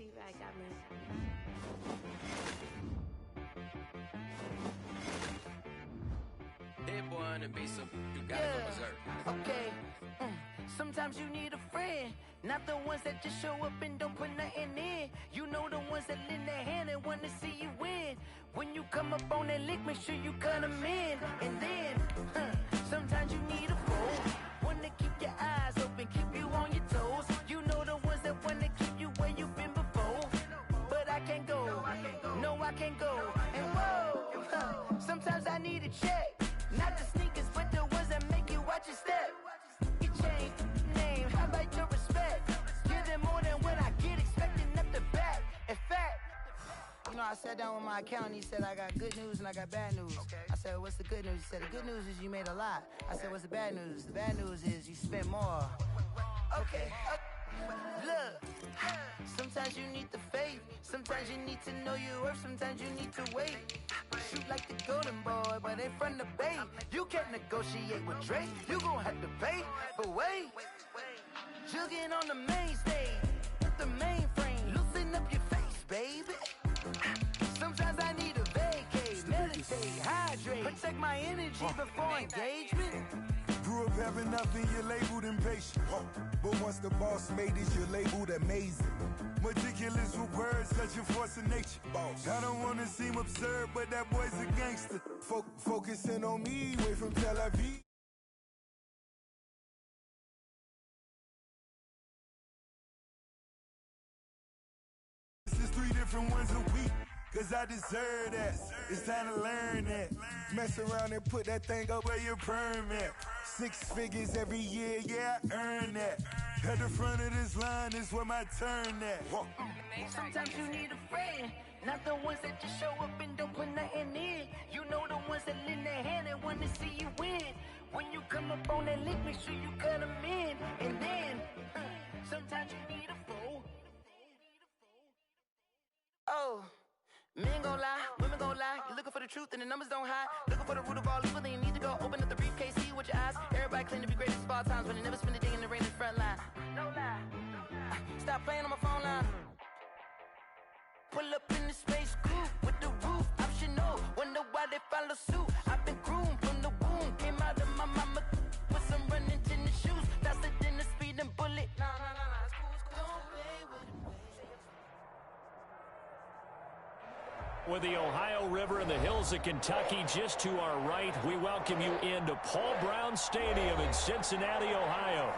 you back. God bless. Hit one and be some. You gotta go berserk. Okay. Sometimes you need a friend, not the ones that just show up and don't put nothing in. You know the ones that lend their hand and want to see you win. When you come up on that lick, make sure you cut them in. And then, sometimes you need a foe, one to keep your eyes open, keep you on your toes. You know the ones that want to keep you where you've been before. But I can't go, no I can't go. And whoa, sometimes I need a check. Not the sneakers, but the ones that make you watch your step. You change name, how about your respect? Give them more than what I get, expecting up the back. In fact, you know, I sat down with my accountant, he said I got good news and I got bad news. I said, what's the good news? He said, the good news is you made a lot. I said, what's the bad news? The bad news is you spent more. Okay. Look, sometimes you need the faith, sometimes you need to know your worth, sometimes you need to wait. Shoot like the golden boy, but in front of the bay. You can't negotiate with Drake, you gon' have to pay. But wait, jugging on the main stage, the mainframe, loosen up your face, baby. Sometimes I need a vacate, meditate, hydrate, protect my energy before engagement. Grew up having nothing, you're labeled impatient. But once the boss made it, you're labeled amazing. Meticulous with words, such a force of nature. I don't wanna seem absurd, but that boy's a gangster. Focusing on me, way from Tel Aviv. This is 3 different ones a week. Cause I deserve that. It's time to learn that. Mess around and put that thing up where your permit. 6 figures every year, yeah, I earn that. At the front of this line is where my turn at. Sometimes you need a friend, not the ones that just show up and don't put nothing in. You know the ones that lend their hand and want to see you win. When you come up on that lick, make sure you cut them in. And then, sometimes you need a foe. Oh. Men gon' lie, women gon' lie. You're looking for the truth and the numbers don't hide. Looking for the root of all evil, then you need to go open up the briefcase, see with your eyes. Everybody claim to be greatest of all times, but they never spend a day in the rain in the front line. No lie. Stop playing on my phone line. Pull up in the space coupe with the roof optional. Wonder why they follow suit. I've been groomed from the womb. Came out of my mama with some running tennis shoes. Faster than a speeding bullet. Nah, it's cool, Don't play with it. With the Ohio River and the hills of Kentucky just to our right, we welcome you into Paul Brown Stadium in Cincinnati, Ohio.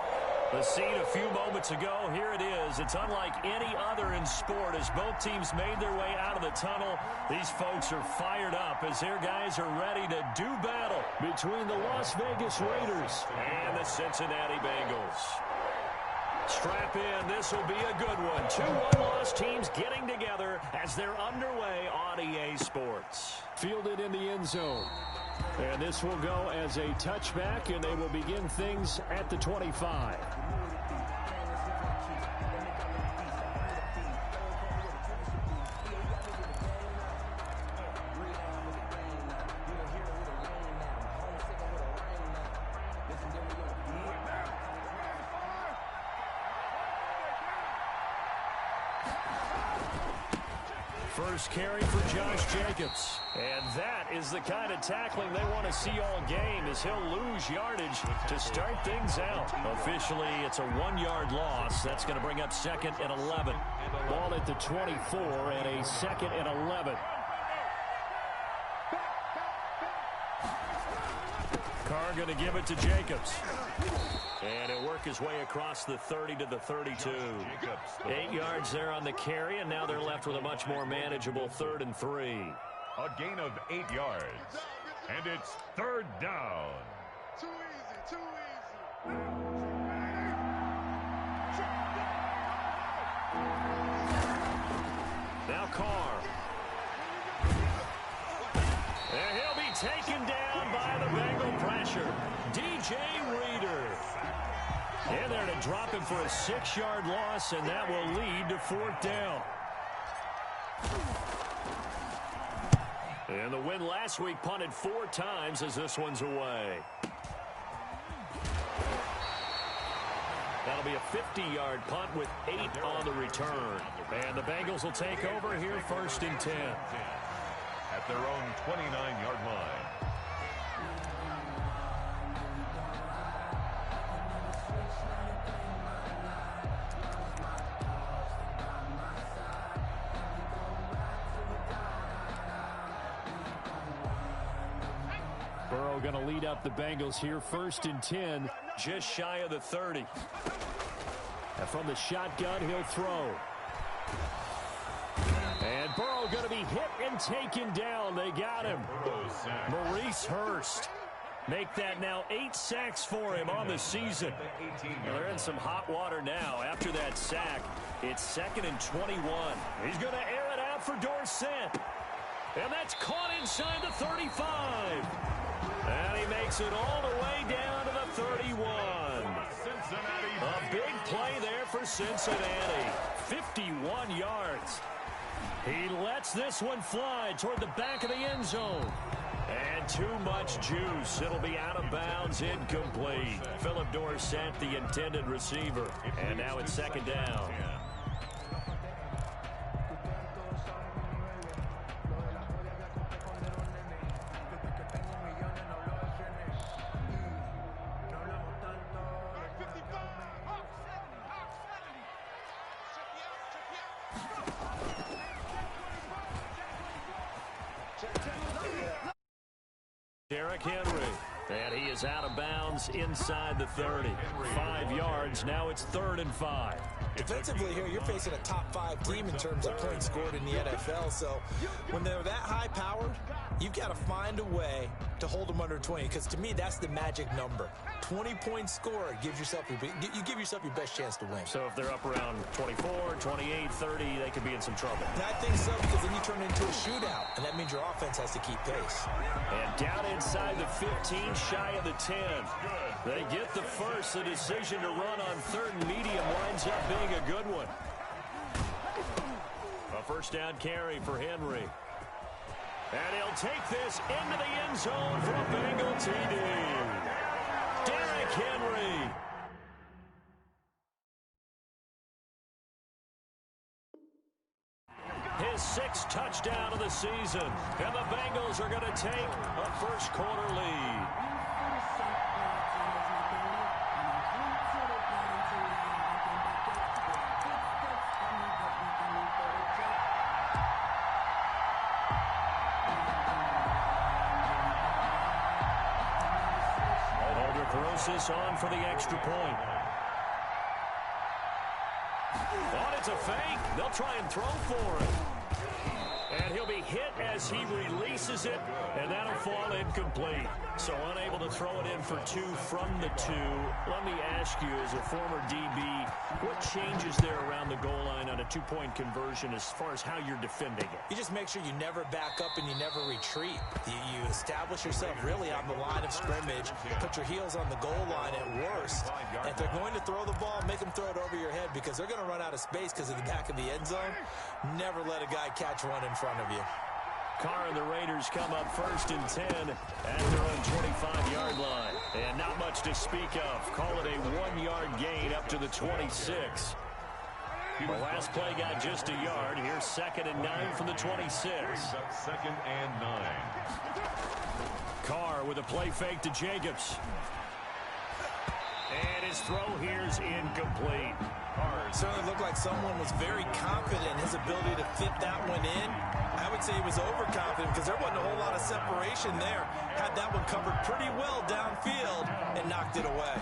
The scene a few moments ago, here it is. It's unlike any other in sport as both teams made their way out of the tunnel. These folks are fired up as their guys are ready to do battle between the Las Vegas Raiders and the Cincinnati Bengals. Strap in, this will be a good one. 2 one-loss teams getting together as they're underway on EA Sports. Fielded in the end zone. And this will go as a touchback, and they will begin things at the 25. First carry for Josh Jacobs. And that is the kind of tackling they want to see all game as he'll lose yardage to start things out. Officially, it's a 1-yard loss. That's going to bring up 2nd and 11. Ball at the 24 and a 2nd and 11. Carr going to give it to Jacobs. And it'll work his way across the 30 to the 32. 8 yards there on the carry, and now they're left with a much more manageable 3rd and 3. A gain of 8 yards. And it's 3rd down. Too easy. Now Carr. And he'll be taken down by the Bengal pressure. DJ Reader. And there to drop him for a 6-yard loss, and that will lead to 4th down. And the win last week punted 4 times as this one's away. That'll be a 50-yard punt with 8 on the return. And the Bengals will take over here 1st and 10. At their own 29-yard line. Burrow going to lead up the Bengals here 1st and 10, just shy of the 30. And from the shotgun, he'll throw. And Burrow going to be hit and taken down. They got him. Maurice Hurst. Make that now 8 sacks for him on the season. They're in some hot water now. After that sack, it's 2nd and 21. He's going to air it out for Dorsett. And that's caught inside the 35. And he makes it all the way down to the 31. A big play there for Cincinnati. 51 yards. He lets this one fly toward the back of the end zone. And too much juice. It'll be out of bounds, incomplete. Philip Dorsett, the intended receiver. And now it's 2nd down. Henry, and he is out of bounds inside the 30. 5 yards. Now it's 3rd and 5. Defensively here, you're facing a top 5 team in terms of points scored in the NFL. So when they're that high powered, you've got to find a way to hold them under 20. Because to me, that's the magic number. 20 points scored gives yourself you give yourself your best chance to win. So if they're up around 24, 28, 30, they could be in some trouble. And I think so, because then you turn it into a shootout, and that means your offense has to keep pace. And down inside the 15, shy of the 10. They get the first. The decision to run on 3rd and medium winds up being a good one. A 1st down carry for Henry. And he'll take this into the end zone for a Bengal TD. Derrick Henry. His 6th touchdown of the season. And the Bengals are going to take a 1st quarter lead. On for the extra point. Oh, it's a fake. They'll try and throw for him. And he'll be hit as he releases it, and that'll fall incomplete. So unable to throw it in for 2 from the 2. Let me ask you, as a former DB, what changes there around the goal line on a 2-point conversion as far as how you're defending it? You just make sure you never back up and you never retreat. You establish yourself really on the line of scrimmage, put your heels on the goal line at worst. And if they're going to throw the ball, make them throw it over your head, because they're going to run out of space because of the back of the end zone. Never let a guy catch one in front of you. Carr and the Raiders come up 1st and 10 at their own 25-yard line. And not much to speak of. Call it a 1-yard gain up to the 26. The last play got just a yard. Here's 2nd and 9 from the 26. 2nd and 9. Carr with a play fake to Jacobs. And his throw here's incomplete. It certainly looked like someone was very confident in his ability to fit that one in. I would say he was overconfident because there wasn't a whole lot of separation there. Had that one covered pretty well downfield and knocked it away.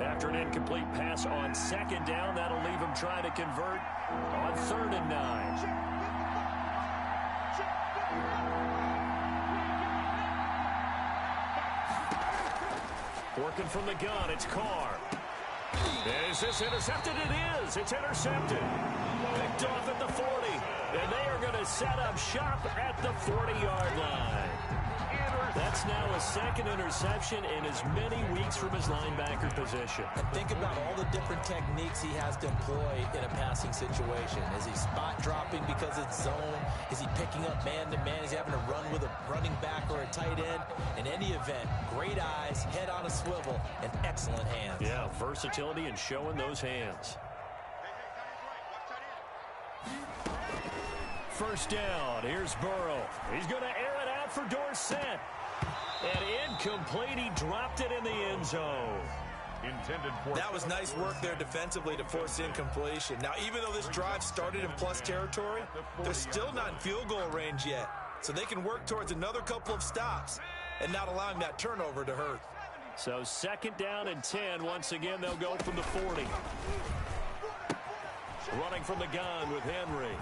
After an incomplete pass on 2nd down, that'll leave him trying to convert on 3rd and 9. Working from the gun, it's Carr. Is this intercepted? It is. It's intercepted. Picked off at the 40. And they are going to set up shop at the 40-yard line. That's now a second interception in as many weeks from his linebacker position. And think about all the different techniques he has to employ in a passing situation. Is he spot dropping because it's zone? Is he picking up man-to-man? Is he having to run with a running back or a tight end? In any event, great eyes, head on a swivel, and excellent hands. Yeah, versatility and showing those hands. First down, here's Burrow. He's going to air it out for Dorsett. And incomplete, he dropped it in the end zone. Intended for that was nice work there defensively to force incompletion. Now, even though this drive started in plus territory, they're still not in field goal range yet. So they can work towards another couple of stops and not allowing that turnover to hurt. So second down and 10. Once again, they'll go from the 40. Running from the gun with Henry.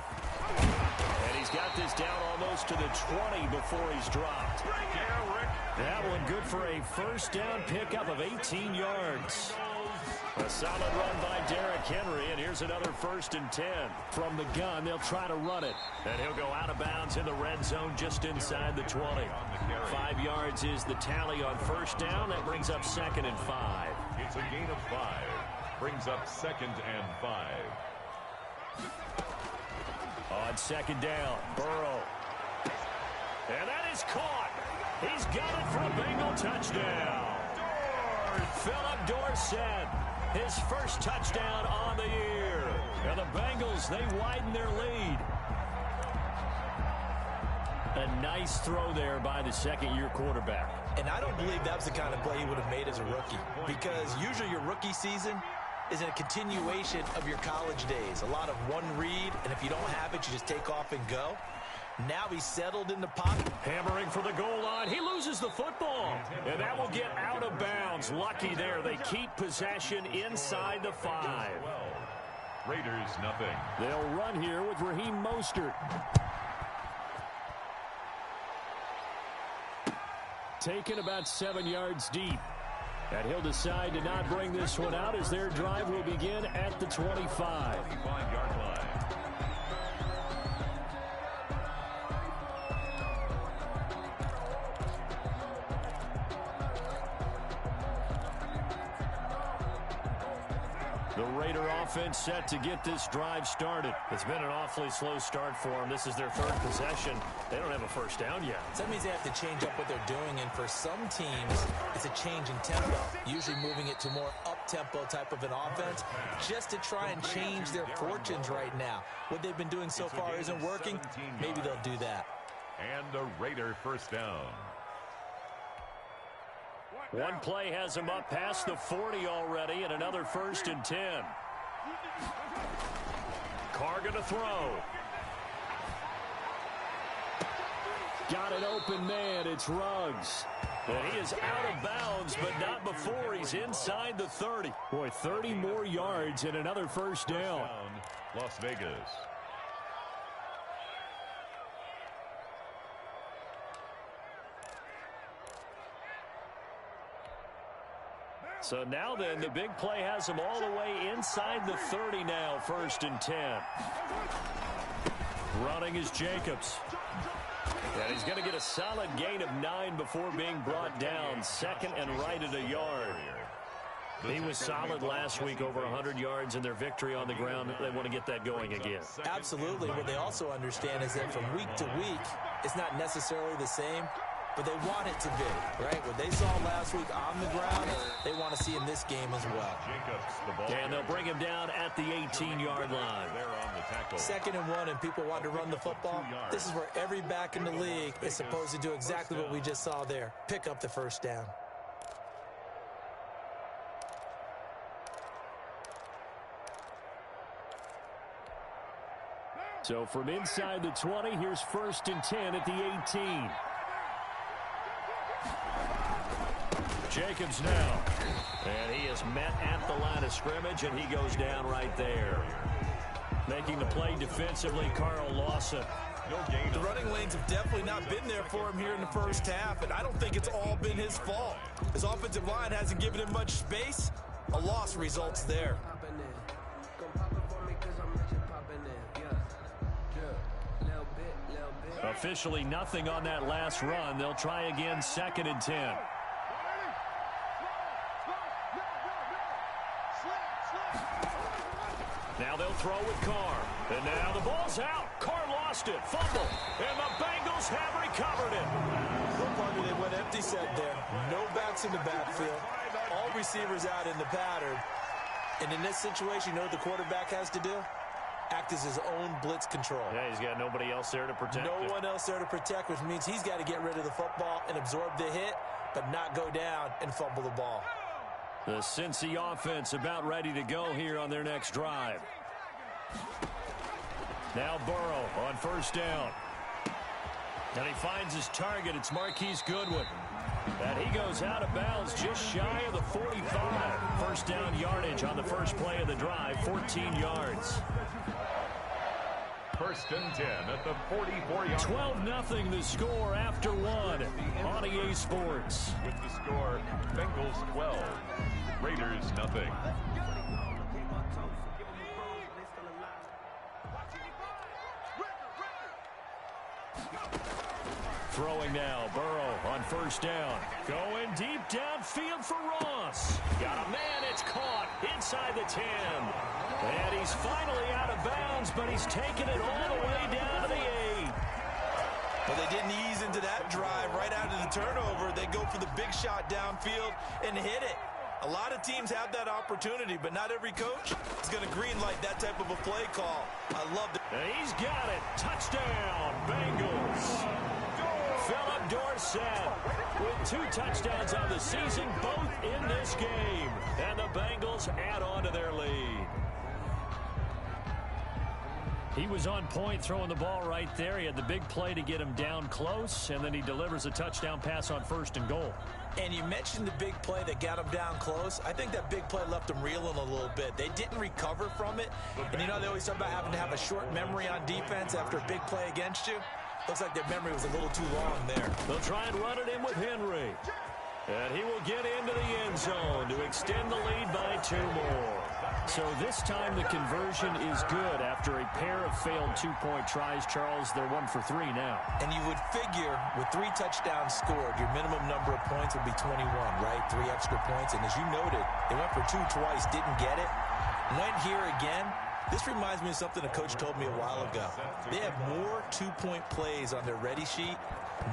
And he's got this down almost to the 20 before he's dropped. That one good for a first down pickup of 18 yards. A solid run by Derrick Henry, and here's another 1st and 10. From the gun, they'll try to run it. And he'll go out of bounds in the red zone just inside the 20. 5 yards is the tally on first down. That brings up 2nd and 5. It's a gain of 5. Brings up 2nd and 5. On second down, Burrow. And that is caught. He's got it for a Bengal touchdown. Philip Dorsett, his first touchdown on the year. And the Bengals, they widen their lead. A nice throw there by the second-year quarterback. And I don't believe that was the kind of play he would have made as a rookie, because usually your rookie season is a continuation of your college days. A lot of one read, and if you don't have it, you just take off and go. Now he's settled in the pocket. Hammering for the goal line. He loses the football. And that will get out of bounds. Lucky there. They keep possession inside the 5. Raiders nothing. They'll run here with Raheem Mostert. Taken about 7 yards deep. And he'll decide to not bring this one out as their drive will begin at the 25. 25-yard line. The Raider offense set to get this drive started. It's been an awfully slow start for them. This is their 3rd possession. They don't have a first down yet. So that means they have to change up what they're doing, and for some teams, it's a change in tempo, usually moving it to more up-tempo type of an offense, just to try and change their fortunes right now. What they've been doing so far isn't working. Maybe they'll do that. And a Raider first down. One play has him up past the 40 already, and another 1st and 10. Carr going to throw. Got an open man. It's Ruggs. And he is out of bounds, but not before he's inside the 30. Boy, 30 more yards and another first down. Las Vegas. So now then, the big play has him all the way inside the 30 now, 1st and 10. Running is Jacobs. And he's going to get a solid gain of 9 before being brought down. 2nd and right at a yard. He was solid last week, over 100 yards in their victory on the ground. They want to get that going again. Absolutely. What they also understand is that from week to week, it's not necessarily the same, but they want it to be, right? What they saw last week on the ground, they want to see in this game as well. And they'll bring him down at the 18-yard line. 2nd and 1, and people want to run the football. This is where every back in the league is supposed to do exactly what we just saw there. Pick up the first down. So from inside the 20, here's 1st and 10 at the 18. Jacobs now. And he is met at the line of scrimmage, and he goes down right there. Making the play defensively, Carl Lawson. The running lanes have definitely not been there for him here in the first half, and I don't think it's all been his fault. His offensive line hasn't given him much space. A loss results there. A Officially nothing on that last run. They'll try again, 2nd and 10. Now they'll throw with Carr. And now the ball's out. Carr lost it. Fumble. And the Bengals have recovered it. Well, partner, they went empty set there. No backs in the backfield. All receivers out in the pattern. And in this situation, you know what the quarterback has to do? Act as his own blitz control. Yeah, he's got nobody else there to protect No one else there to protect, which means he's got to get rid of the football and absorb the hit, but not go down and fumble the ball. The Cincy offense about ready to go here on their next drive. Now Burrow on 1st down. And he finds his target. It's Marquise Goodwin. And he goes out of bounds just shy of the 45. 1st down yardage on the first play of the drive, 14 yards. 1st and 10 at the 44-yard. 12-0 the score after 1 on EA Sports. With the score, Bengals 12, Raiders nothing. Throwing now, Burrow on 1st down. Going deep downfield for Ross. Got a man, it's caught inside the 10. And he's finally out of bounds, but he's taken it all the way down to the 8. But they didn't ease into that drive right out of the turnover. They go for the big shot downfield and hit it. A lot of teams have that opportunity, but not every coach is going to greenlight that type of a play call. I love it. And he's got it. Touchdown, Bengals. Philip Dorsett with 2 touchdowns on the season, both in this game. And the Bengals add on to their lead. He was on point throwing the ball right there. He had the big play to get him down close, and then he delivers a touchdown pass on 1st and goal. And you mentioned the big play that got him down close. I think that big play left them reeling a little bit. They didn't recover from it. And you know, they always talk about having to have a short memory on defense after a big play against you. Looks like their memory was a little too long there. They'll try and run it in with Henry. And he will get into the end zone to extend the lead by 2 more. So this time the conversion is good after a pair of failed 2-point tries. Charles, they're 1 for 3 now. And you would figure with 3 touchdowns scored, your minimum number of points would be 21, right? 3 extra points. And as you noted, they went for 2 twice, didn't get it. Went here again. This reminds me of something a coach told me a while ago. They have more 2-point plays on their ready sheet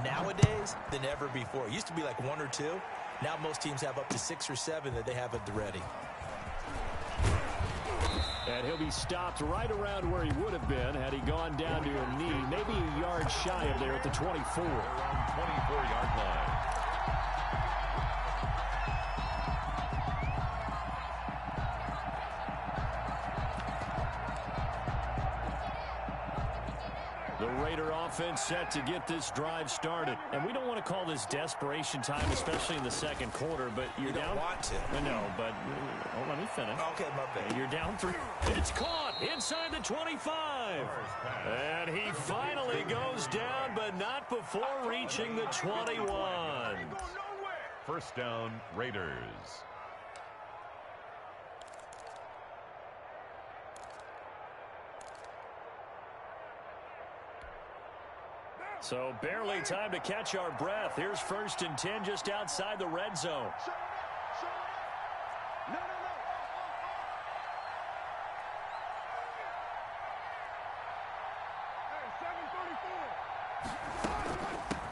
nowadays than ever before. It used to be like 1 or 2. Now most teams have up to 6 or 7 that they have at the ready. And he'll be stopped right around where he would have been had he gone down to a knee, maybe a yard shy of there at the 24. Around 24-yard line. The Raider offense set to get this drive started. And we don't want to call this desperation time, especially in the 2nd quarter, but you're down. You don't want to. No, but let me finish. Okay, my bad. You're down 3. It's caught inside the 25. And he finally goes down, but not before reaching the 21. 1st down, Raiders. So barely time to catch our breath. Here's 1st and 10 just outside the red zone.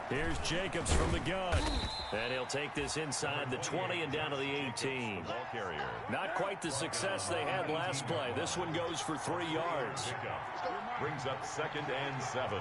Here's Jacobs from the gun. And he'll take this inside the 20 and down to the 18. Ball carrier. Not quite the success they had last play. This one goes for 3 yards. Brings up 2nd and 7.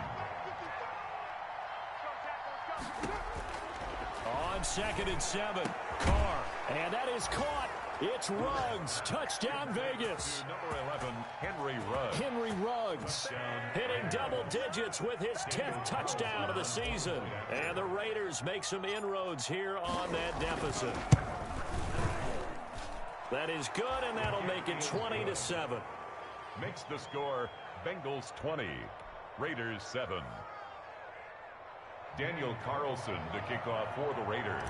On 2nd and 7, Carr. And that is caught. It's Ruggs. Touchdown, Vegas. Number 11, Henry Ruggs. Henry Ruggs hitting double digits with his 10th touchdown of the season. And the Raiders make some inroads here on that deficit. That is good, and that'll make it 20-7. Makes the score Bengals 20, Raiders 7. Daniel Carlson to kick off for the Raiders.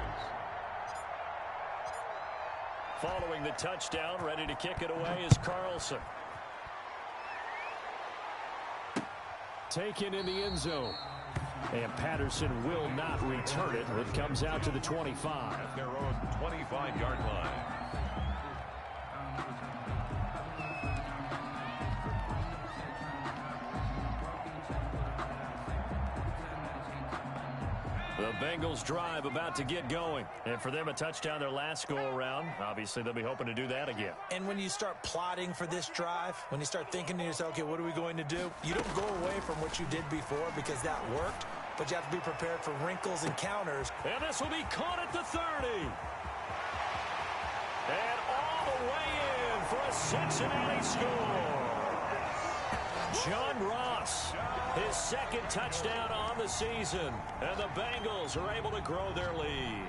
Following the touchdown, ready to kick it away is Carlson. Taken in the end zone. And Patterson will not return it. It comes out to the 25. At their own 25-yard line. The Bengals drive about to get going. And for them, a touchdown their last go-around. Obviously, they'll be hoping to do that again. And when you start plotting for this drive, when you start thinking to yourself, okay, what are we going to do? You don't go away from what you did before because that worked, but you have to be prepared for wrinkles and counters. And this will be caught at the 30. And all the way in for a Cincinnati score. John Ross, his second touchdown on the season. And the Bengals are able to grow their lead.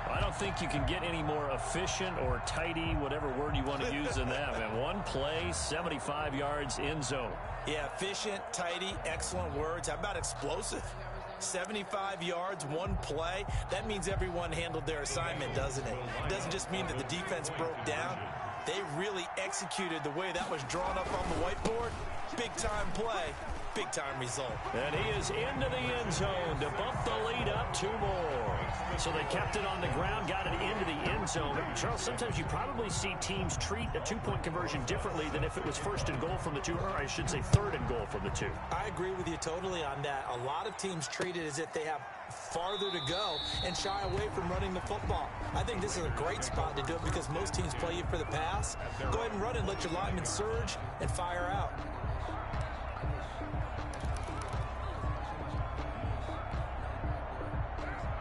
I don't think you can get any more efficient or tidy, whatever word you want to use in that. Man, one play, 75 yards in zone. Yeah, efficient, tidy, excellent words. How about explosive? 75 yards, one play. That means everyone handled their assignment, doesn't it? It doesn't just mean that the defense broke down. They really executed the way that was drawn up on the whiteboard. Big-time play, big-time result. And he is into the end zone to bump the lead up 2 more. So they kept it on the ground, got it into the end zone. Charles, sometimes you probably see teams treat a 2-point conversion differently than if it was first and goal from the 2, or I should say third and goal from the 2. I agree with you totally on that. A lot of teams treat it as if they have farther to go and shy away from running the football. I think this is a great spot to do it because most teams play you for the pass. Go ahead and run and let your linemen surge and fire out.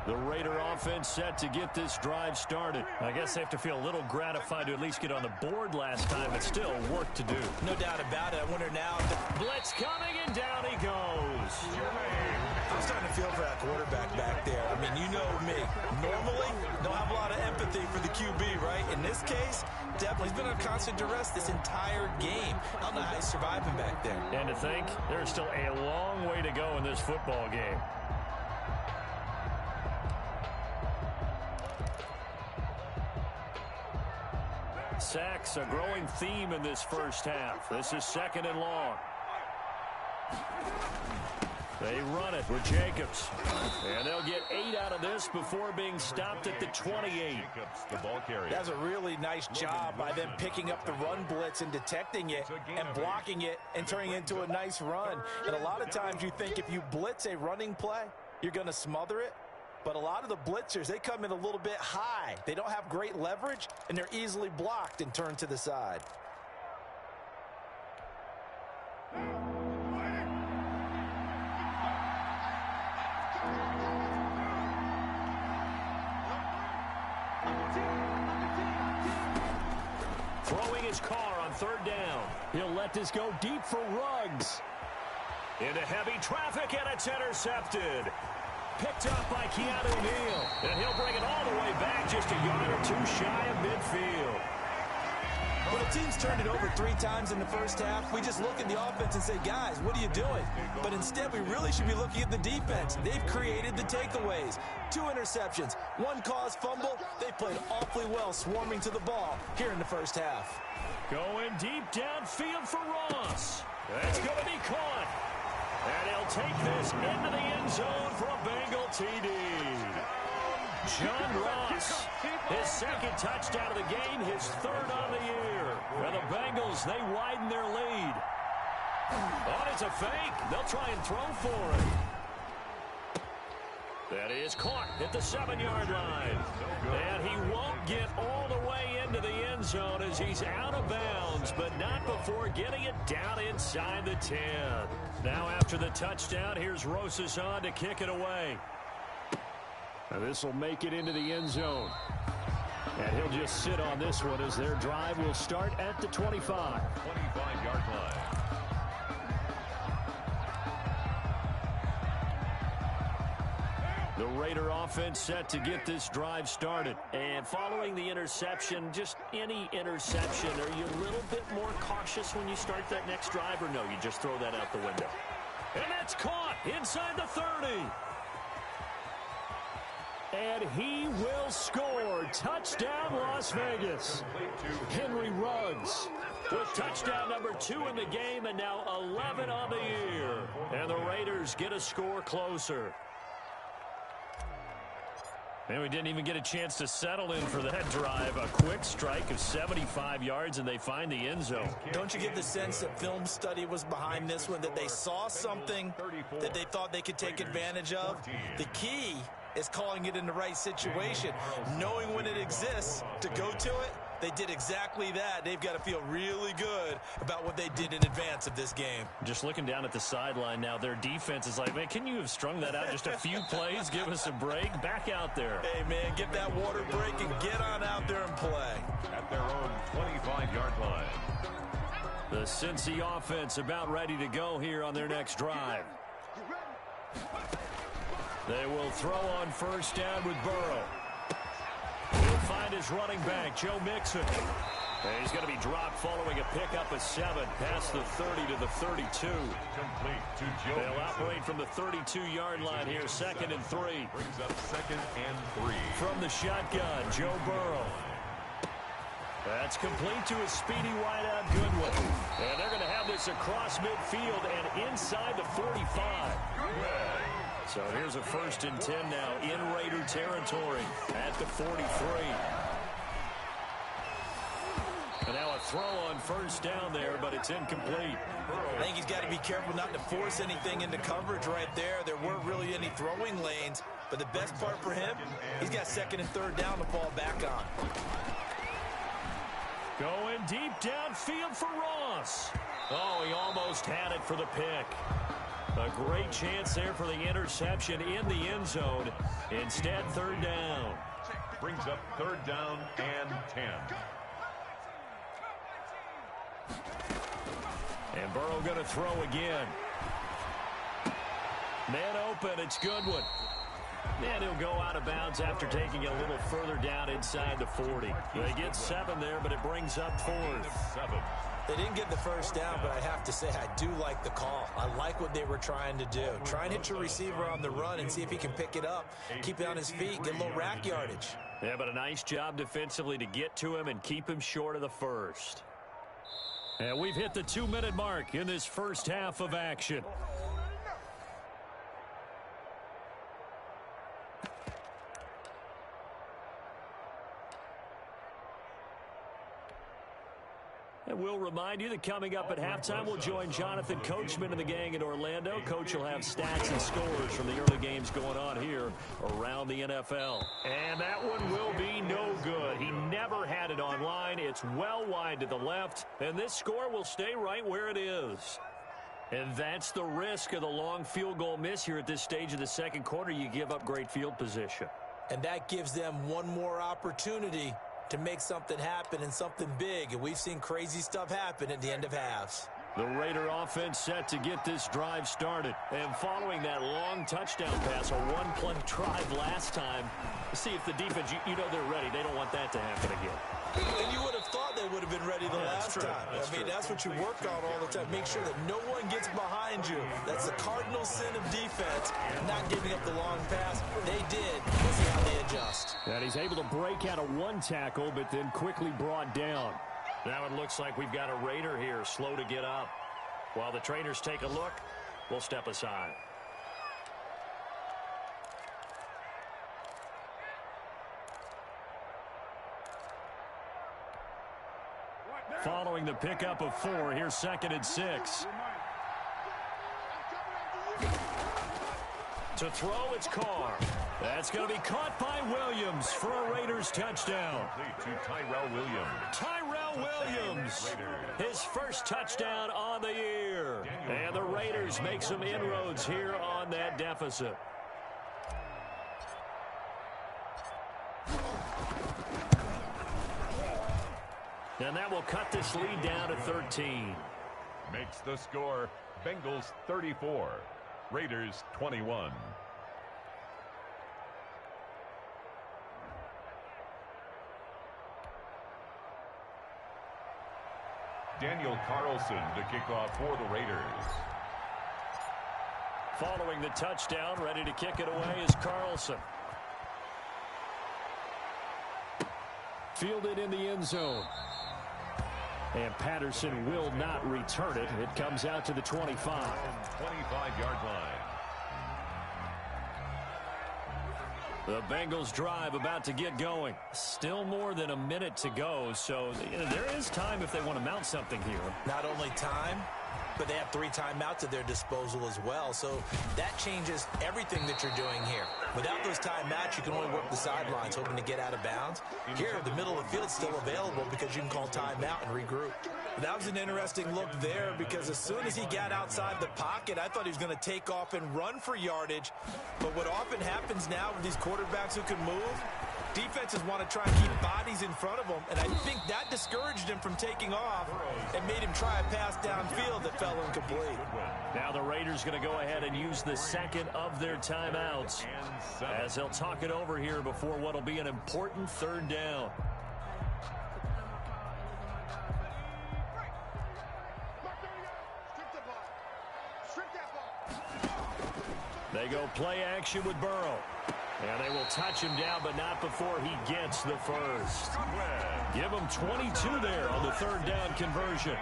The Raider offense set to get this drive started. I guess they have to feel a little gratified to at least get on the board last time, but still work to do. No doubt about it. I wonder now. Blitz coming, and down he goes. I'm starting to feel for that quarterback back there. I mean, you know me. Normally, don't have a lot of empathy for the QB, right? In this case, definitely. He's been under constant duress this entire game. I don't know how he's surviving back there. And to think, there's still a long way to go in this football game. Sacks, a growing theme in this first half. This is 2nd and long. They run it with Jacobs. And they'll get 8 out of this before being stopped at the 28. The ball carrier. That's a really nice job by them picking up the run blitz and detecting it and blocking it and turning it into a nice run. And a lot of times you think if you blitz a running play, you're going to smother it. But a lot of the blitzers, they come in a little bit high. They don't have great leverage, and they're easily blocked and turned to the side. Throwing his car on 3rd down. He'll let this go deep for Ruggs. Into heavy traffic, and it's intercepted. Picked up by Keanu Neal. And he'll bring it all the way back just a yard or 2 shy of midfield. When a team's turned it over 3 times in the first half, we just look at the offense and say, guys, what are you doing? But instead, we really should be looking at the defense. They've created the takeaways. 2 interceptions, 1 caused fumble. They played awfully well swarming to the ball here in the first half. Going deep downfield for Ross. That's going to be caught. And he'll take this into the end zone for a Bengal TD. John Ross, his 2nd touchdown of the game, his 3rd on the year. And the Bengals, they widen their lead. Oh, it's a fake. They'll try and throw for it. That is caught at the 7-yard line. And he won't get all the way into the end zone as he's out of bounds, but not before getting it down inside the 10. Now after the touchdown, here's Rosas on to kick it away. Now this will make it into the end zone. And he'll just sit on this one as their drive will start at the 25. 25-yard line. The Raider offense set to get this drive started. And following the interception, just any interception, are you a little bit more cautious when you start that next drive, or no, you just throw that out the window? And that's caught inside the 30. And he will score. Touchdown, Las Vegas. Henry Ruggs. with touchdown number 2 in the game, and now 11 on the year. And the Raiders get a score closer. And we didn't even get a chance to settle in for that drive. A quick strike of 75 yards, and they find the end zone. Don't you get the sense that film study was behind this one, that they saw something that they thought they could take advantage of? The key is calling it in the right situation, knowing when it exists to go to it. They did exactly that. They've got to feel really good about what they did in advance of this game. Just looking down at the sideline now, their defense is like, man, can you have strung that out just a few plays? Give us a break. Back out there. Hey, man, get that water break and get on out there and play. At their own 25-yard line. The Cincy offense about ready to go here on their next drive. They will throw on first down with Burrow. He'll find his running back, Joe Mixon. And he's going to be dropped following a pickup of 7 past the 30 to the 32. Complete to Joe They'll Mixon. operate from the 32-yard line here, 2nd and 3. Brings up 2nd and 3. From the shotgun, Joe Burrow. That's complete to his speedy wideout, Goodwin. And they're going to have this across midfield and inside the 45. So here's a 1st and 10 now in Raider territory at the 43. And now a throw on first down there, but it's incomplete. I think he's got to be careful not to force anything into coverage right there. There weren't really any throwing lanes, but the best part for him, he's got 2nd and 3rd down to fall back on. Going deep downfield for Ross. Oh, he almost had it for the pick. A great chance there for the interception in the end zone. Instead, 3rd down. Brings up 3rd down and 10. And Burrow going to throw again. Man open, it's Goodwin. And he'll go out of bounds after taking it a little further down inside the 40. They get 7 there, but it brings up 4th. 7. They didn't get the first down, but I have to say I do like the call. I like what they were trying to do. Try and hit your receiver on the run and see if he can pick it up, keep it on his feet, get a little rack yardage. Yeah, but a nice job defensively to get to him and keep him short of the first. And we've hit the 2-minute mark in this first half of action. And we'll remind you that coming up at halftime, we'll join Jonathan Coachman and the gang in Orlando. Coach will have stats and scores from the early games going on here around the NFL. And that one will be no good. He never had it online. It's well wide to the left, and this score will stay right where it is. And that's the risk of the long field goal miss here at this stage of the second quarter. You give up great field position. And that gives them one more opportunity to make something happen and something big. And we've seen crazy stuff happen at the end of halves. The Raider offense set to get this drive started. And following that long touchdown pass, a one-play drive last time, see if the defense, you know they're ready. They don't want that to happen again. And you would have thought they would have been ready the last time. I mean, that's what you work on all the time. Make sure that no one gets behind you. That's the cardinal sin of defense, not giving up the long pass. They did. We'll see how they adjust. And he's able to break out of one tackle, but then quickly brought down. Now it looks like we've got a Raider here, slow to get up. While the trainers take a look, we'll step aside. Following the pickup of 4, here's 2nd and 6. To throw, it's Carr. That's going to be caught by Williams for a Raiders touchdown. To Tyrell Williams. Tyrell Williams, his first touchdown on the year. And the Raiders make some inroads here on that deficit. And that will cut this lead down to 13. Makes the score Bengals 34, Raiders 21. Daniel Carlson to kick off for the Raiders. Following the touchdown, ready to kick it away is Carlson. Fielded in the end zone. And Patterson will not return it. It comes out to the 25. 25-yard line. The Bengals drive about to get going. Still more than a minute to go, so there is time if they want to mount something here. Not only time, but they have 3 timeouts at their disposal as well. So that changes everything that you're doing here. Without those timeouts, you can only work the sidelines, hoping to get out of bounds. Here, the middle of the field is still available because you can call timeout and regroup. That was an interesting look there because as soon as he got outside the pocket, I thought he was going to take off and run for yardage. But what often happens now with these quarterbacks who can move, defenses want to try and keep bodies in front of them, and I think that discouraged him from taking off and made him try a pass downfield that fell incomplete. Now the Raiders going to go ahead and use the second of their timeouts as they'll talk it over here before what will be an important 3rd down. They go play action with Burrow. And they will touch him down, but not before he gets the first. Give him 22 there on the 3rd down conversion.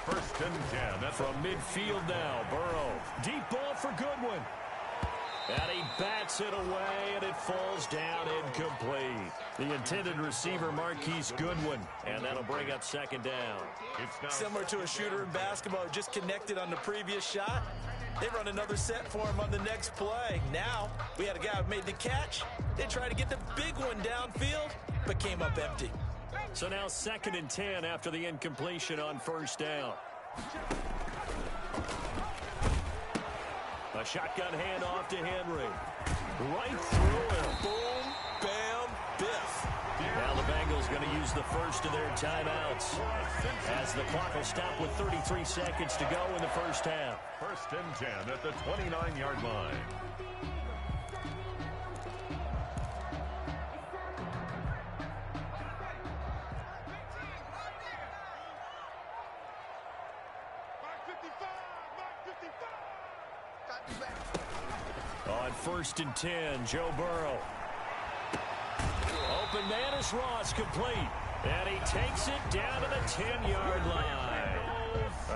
First and 10. From midfield now, Burrow. Deep ball for Goodwin. And he bats it away, and it falls down incomplete. The intended receiver, Marquise Goodwin, and that'll bring up 2nd down. Similar to a shooter in basketball who just connected on the previous shot. They run another set for him on the next play. Now, we had a guy who made the catch. They tried to get the big one downfield, but came up empty. So now 2nd and 10 after the incompletion on 1st down. A shotgun handoff to Henry. Right through him. Boom, bam, biff. Now the Bengals going to use the first of their timeouts as the clock will stop with 33 seconds to go in the 1st half. 1st and 10 at the 29-yard line. On 1st and 10, Joe Burrow. Open man is Ross, complete. And he takes it down to the 10-yard line.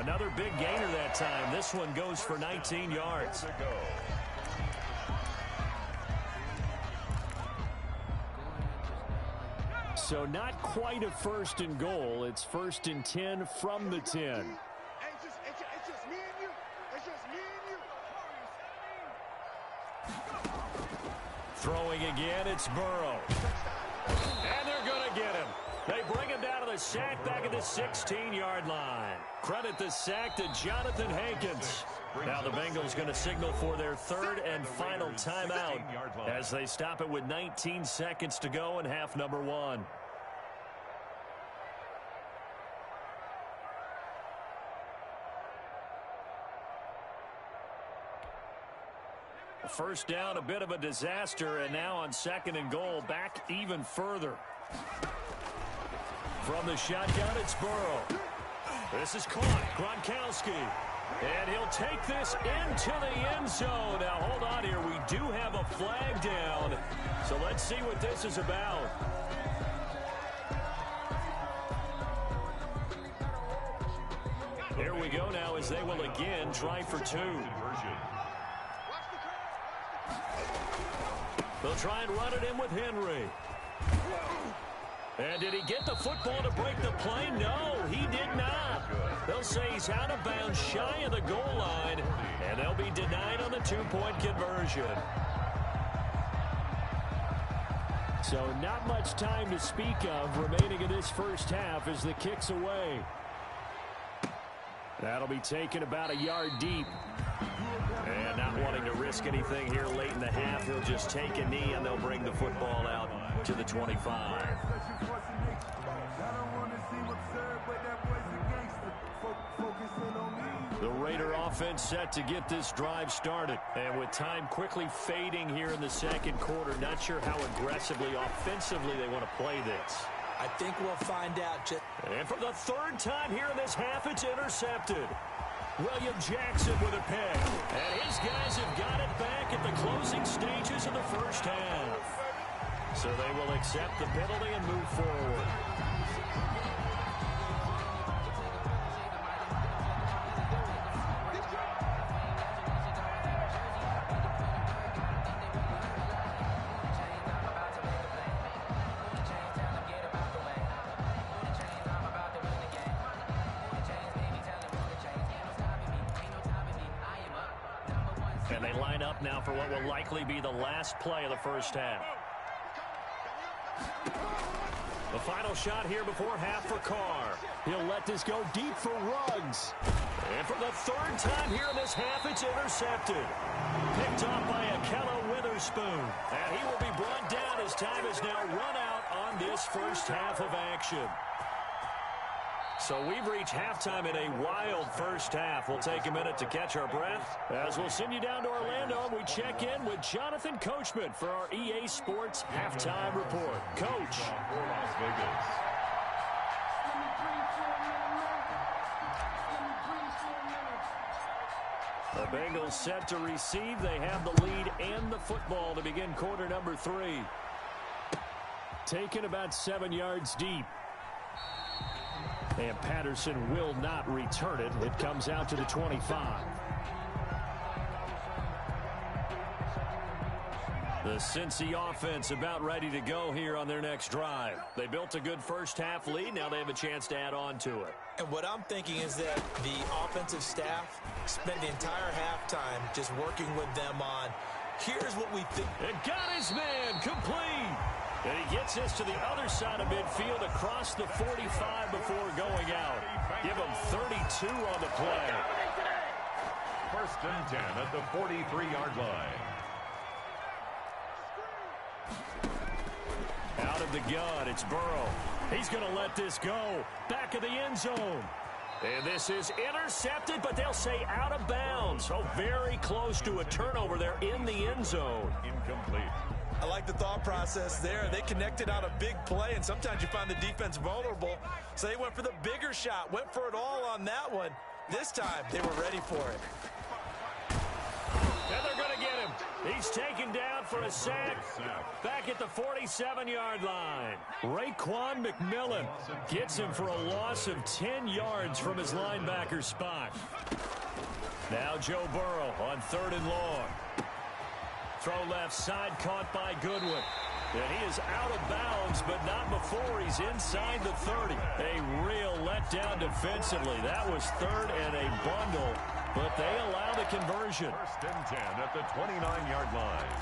Another big gainer that time. This one goes for 19 yards. So not quite a 1st and goal. It's 1st and 10 from the 10. It's just me and you. It's just me and you. Throwing again, it's Burrow. And they're going to get him. They bring him down to the sack back at the 16-yard line. Credit the sack to Jonathan Hankins. Now the Bengals going to signal for their 3rd and final timeout as they stop it with 19 seconds to go in half number 1. First down, a bit of a disaster, and now on 2nd and goal, back even further. From the shotgun, it's Burrow. This is caught, Gronkowski. And he'll take this into the end zone. Now, hold on here. We do have a flag down, so let's see what this is about. Here we go now as they will again try for 2. They'll try and run it in with Henry. And did he get the football to break the play? No, he did not. They'll say he's out of bounds shy of the goal line, and they'll be denied on the 2-point conversion. So not much time to speak of remaining in this 1st half as the kick's away. That'll be taken about a yard deep. And not wanting to risk anything here late in the half, he'll just take a knee and they'll bring the football out to the 25. The Raider offense set to get this drive started. And with time quickly fading here in the 2nd quarter, not sure how aggressively, offensively they want to play this. I think we'll find out. And for the 3rd time here in this half, it's intercepted. William Jackson with a pick. And his guys have got it back at the closing stages of the 1st half. So they will accept the penalty and move forward. And they line up now for what will likely be the last play of the first half. The final shot here before half for Carr. He'll let this go deep for Ruggs. And for the third time here in this half, it's intercepted. Picked off by Akello Witherspoon. And he will be brought down as time is now run out on this first half of action. So we've reached halftime in a wild first half. We'll take a minute to catch our breath as we'll send you down to Orlando and we check in with Jonathan Coachman for our EA Sports Halftime Report. Coach. For Las Vegas. The Bengals set to receive. They have the lead and the football to begin quarter number 3. Taken about 7 yards deep. And Patterson will not return it. It comes out to the 25. The Cincy offense about ready to go here on their next drive. They built a good first half lead. Now they have a chance to add on to it. And what I'm thinking is that the offensive staff spent the entire halftime just working with them on, here's what we think. And got his man complete. And he gets this to the other side of midfield across the 45 before going out. Give him 32 on the play. First and 10 at the 43-yard line. Out of the gun, it's Burrow. He's going to let this go. Back of the end zone. And this is intercepted, but they'll say out of bounds. Oh, very close to a turnover there in the end zone. Incomplete. I like the thought process there. They connected on a big play, and sometimes you find the defense vulnerable. So they went for the bigger shot, went for it all on that one. This time, they were ready for it. And they're going to get him. He's taken down for a sack back at the 47-yard line. Raekwon McMillan gets him for a loss of 10 yards from his linebacker spot. Now Joe Burrow on 3rd and long. Throw left side, caught by Goodwin. And he is out of bounds, but not before he's inside the 30. A real letdown defensively. That was 3rd and a bundle, but they allow the conversion. First and 10 at the 29-yard line.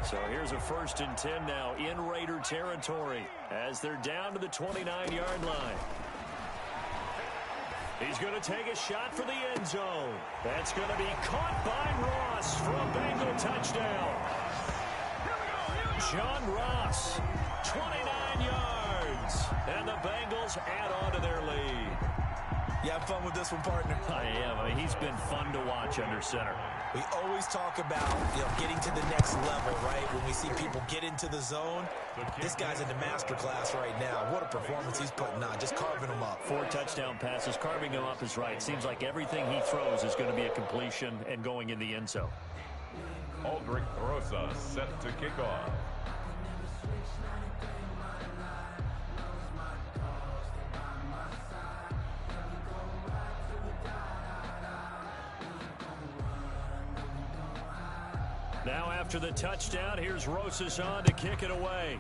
So here's a 1st and 10 now in Raider territory as they're down to the 29-yard line. He's going to take a shot for the end zone. That's going to be caught by Ross for a Bengal touchdown. John Ross, 29 yards. And the Bengals add on to their lead. You have fun with this one, partner? I am. I mean, he's been fun to watch under center. We always talk about, getting to the next level, right? When we see people get into the zone, this guy's in the master class right now. What a performance he's putting on, just carving them up. 4 touchdown passes, carving him up is right. Seems like everything he throws is going to be a completion and going in the end zone. Aldrich Rosa set to kick off. Now after the touchdown, here's Rosas on to kick it away.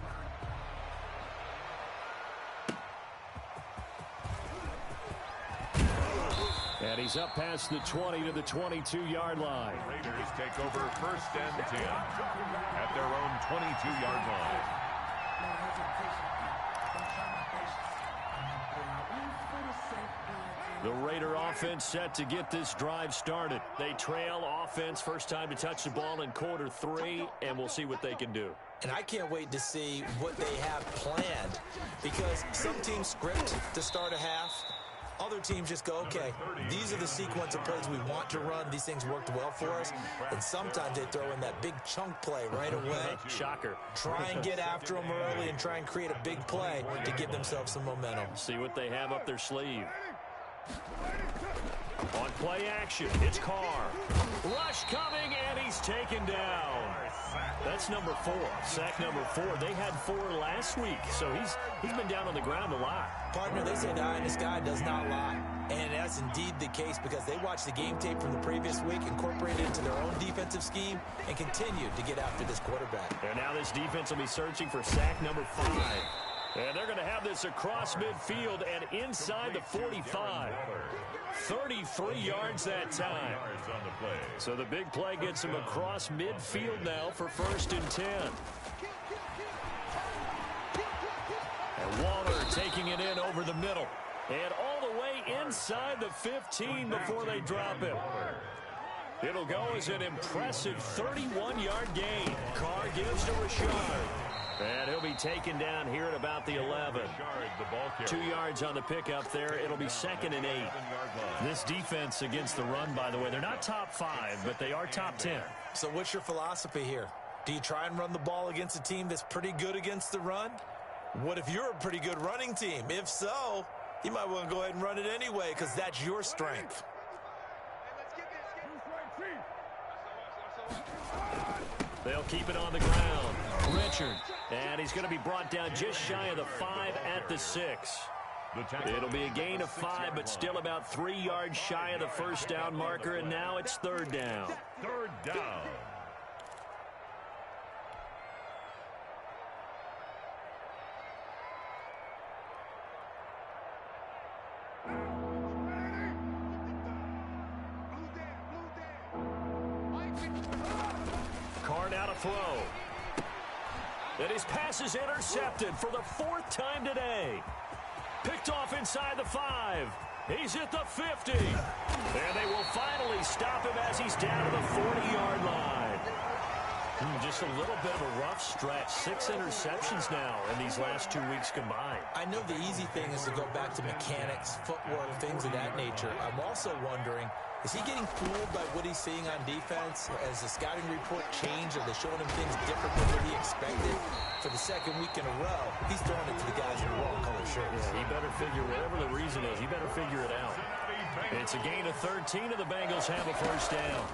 And he's up past the 20 to the 22-yard line. Raiders take over 1st and 10 at their own 22-yard line. The Raider offense set to get this drive started. They trail offense, first time to touch the ball in quarter 3, and we'll see what they can do. And I can't wait to see what they have planned, because some teams script to start a half. Other teams just go, okay, these are the sequence of plays we want to run. These things worked well for us. And sometimes they throw in that big chunk play right away. Shocker. Try and get after them early and try and create a big play to give themselves some momentum. See what they have up their sleeve. On play action, it's Carr. Rush coming, and he's taken down. That's number 4, sack number 4. They had 4 last week, so he's been down on the ground a lot. Partner, they say the eye in the sky does not lie. And that's indeed the case, because they watched the game tape from the previous week, incorporated it into their own defensive scheme, and continued to get after this quarterback. And now this defense will be searching for sack number 5. And they're going to have this across midfield and inside the 45. 33 yards that time. So the big play gets him across midfield now for 1st and 10. And Waller taking it in over the middle. And all the way inside the 15 before they drop him. It'll go as an impressive 31-yard gain. Carr gives to Rashard. And he'll be taken down here at about the 11. 2 yards on the pickup there. It'll be 2nd and 8. This defense against the run, by the way, they're not top 5, but they are top 10. So what's your philosophy here? Do you try and run the ball against a team that's pretty good against the run? What if you're a pretty good running team? If so, you might want to go ahead and run it anyway because that's your strength. They'll keep it on the ground. Richard. And he's going to be brought down just shy of the 5 at the 6. It'll be a gain of 5, but still about 3 yards shy of the first down marker, and now it's 3rd down. 3rd down. Carr now to throw. And his pass is intercepted for the 4th time today. Picked off inside the 5. He's at the 50. And they will finally stop him as he's down to the 40-yard line. Just a little bit of a rough stretch. 6 interceptions now in these last 2 weeks combined. I know the easy thing is to go back to mechanics, footwork, things of that nature. I'm also wondering, is he getting fooled by what he's seeing on defense? Has the scouting report changed? Are they showing him things different than what he expected? For the 2nd week in a row, he's throwing it to the guys in the wrong color shirts. Yeah, he better figure, whatever the reason is, he better figure it out. It's a gain of 13, and the Bengals have a 1st down.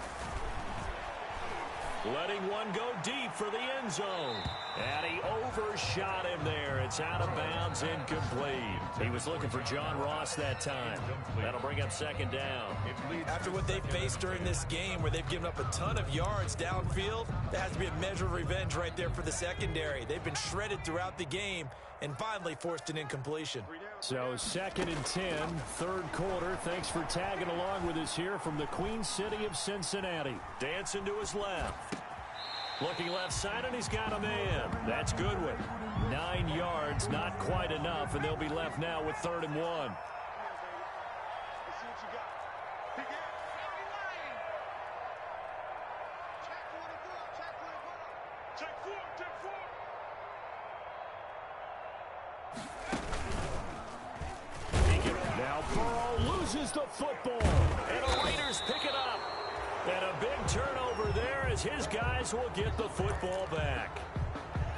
Letting one go deep for the end zone. And he overshot him there. It's out of bounds, incomplete. He was looking for John Ross that time. That'll bring up 2nd down. After what they faced during this game where they've given up a ton of yards downfield, there has to be a measure of revenge right there for the secondary. They've been shredded throughout the game and finally forced an incompletion. So 2nd and 10, 3rd quarter. Thanks for tagging along with us here from the Queen City of Cincinnati. Dancing to his left. Looking left side, and he's got a man. That's Goodwin. 9 yards, not quite enough, and they'll be left now with 3rd and 1. Now Burrow loses the football, and the Raiders pick it up. And a big turnover there as his guys will get the football back.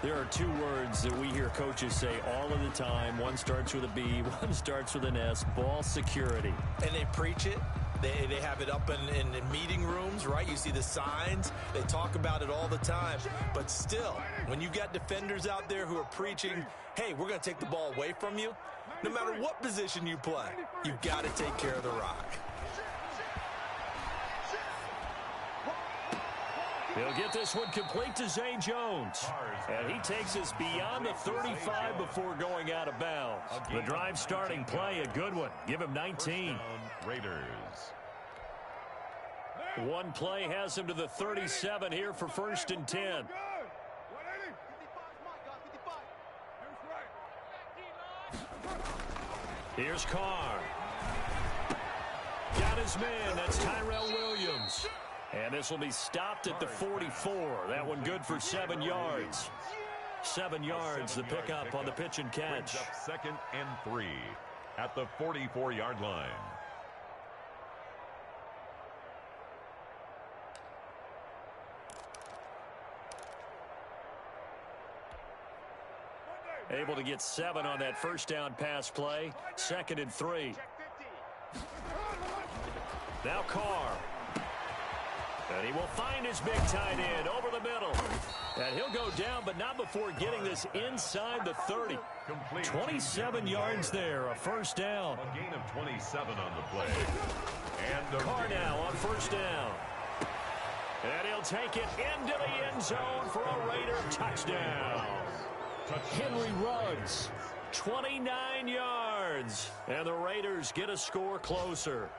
There are 2 words that we hear coaches say all of the time. One starts with a B, one starts with an S, ball security. And they preach it. They have it up in meeting rooms, right? You see the signs. They talk about it all the time. But still, when you got defenders out there who are preaching, hey, we're going to take the ball away from you, no matter what position you play, you've got to take care of the rock. He'll get this one complete to Zay Jones. And he takes us beyond the 35 before going out of bounds. The drive starting play, a good one. Give him 19. Raiders. One play has him to the 37 here for 1st and 10. Here's Carr. Got his man. That's Tyrell Williams. And this will be stopped at the 44. That one good for 7 yards. 7 yards, the pickup on the pitch and catch. 2nd and 3 at the 44-yard line. Able to get 7 on that 1st down pass play. 2nd and 3. Now Carr. And he will find his big tight end over the middle. And he'll go down, but not before getting this inside the 30. 27 yards there, a 1st down. A gain of 27 on the play. And Carr now on 1st down. And he'll take it into the end zone for a Raider touchdown. Henry Ruggs, 29 yards. And the Raiders get a score closer.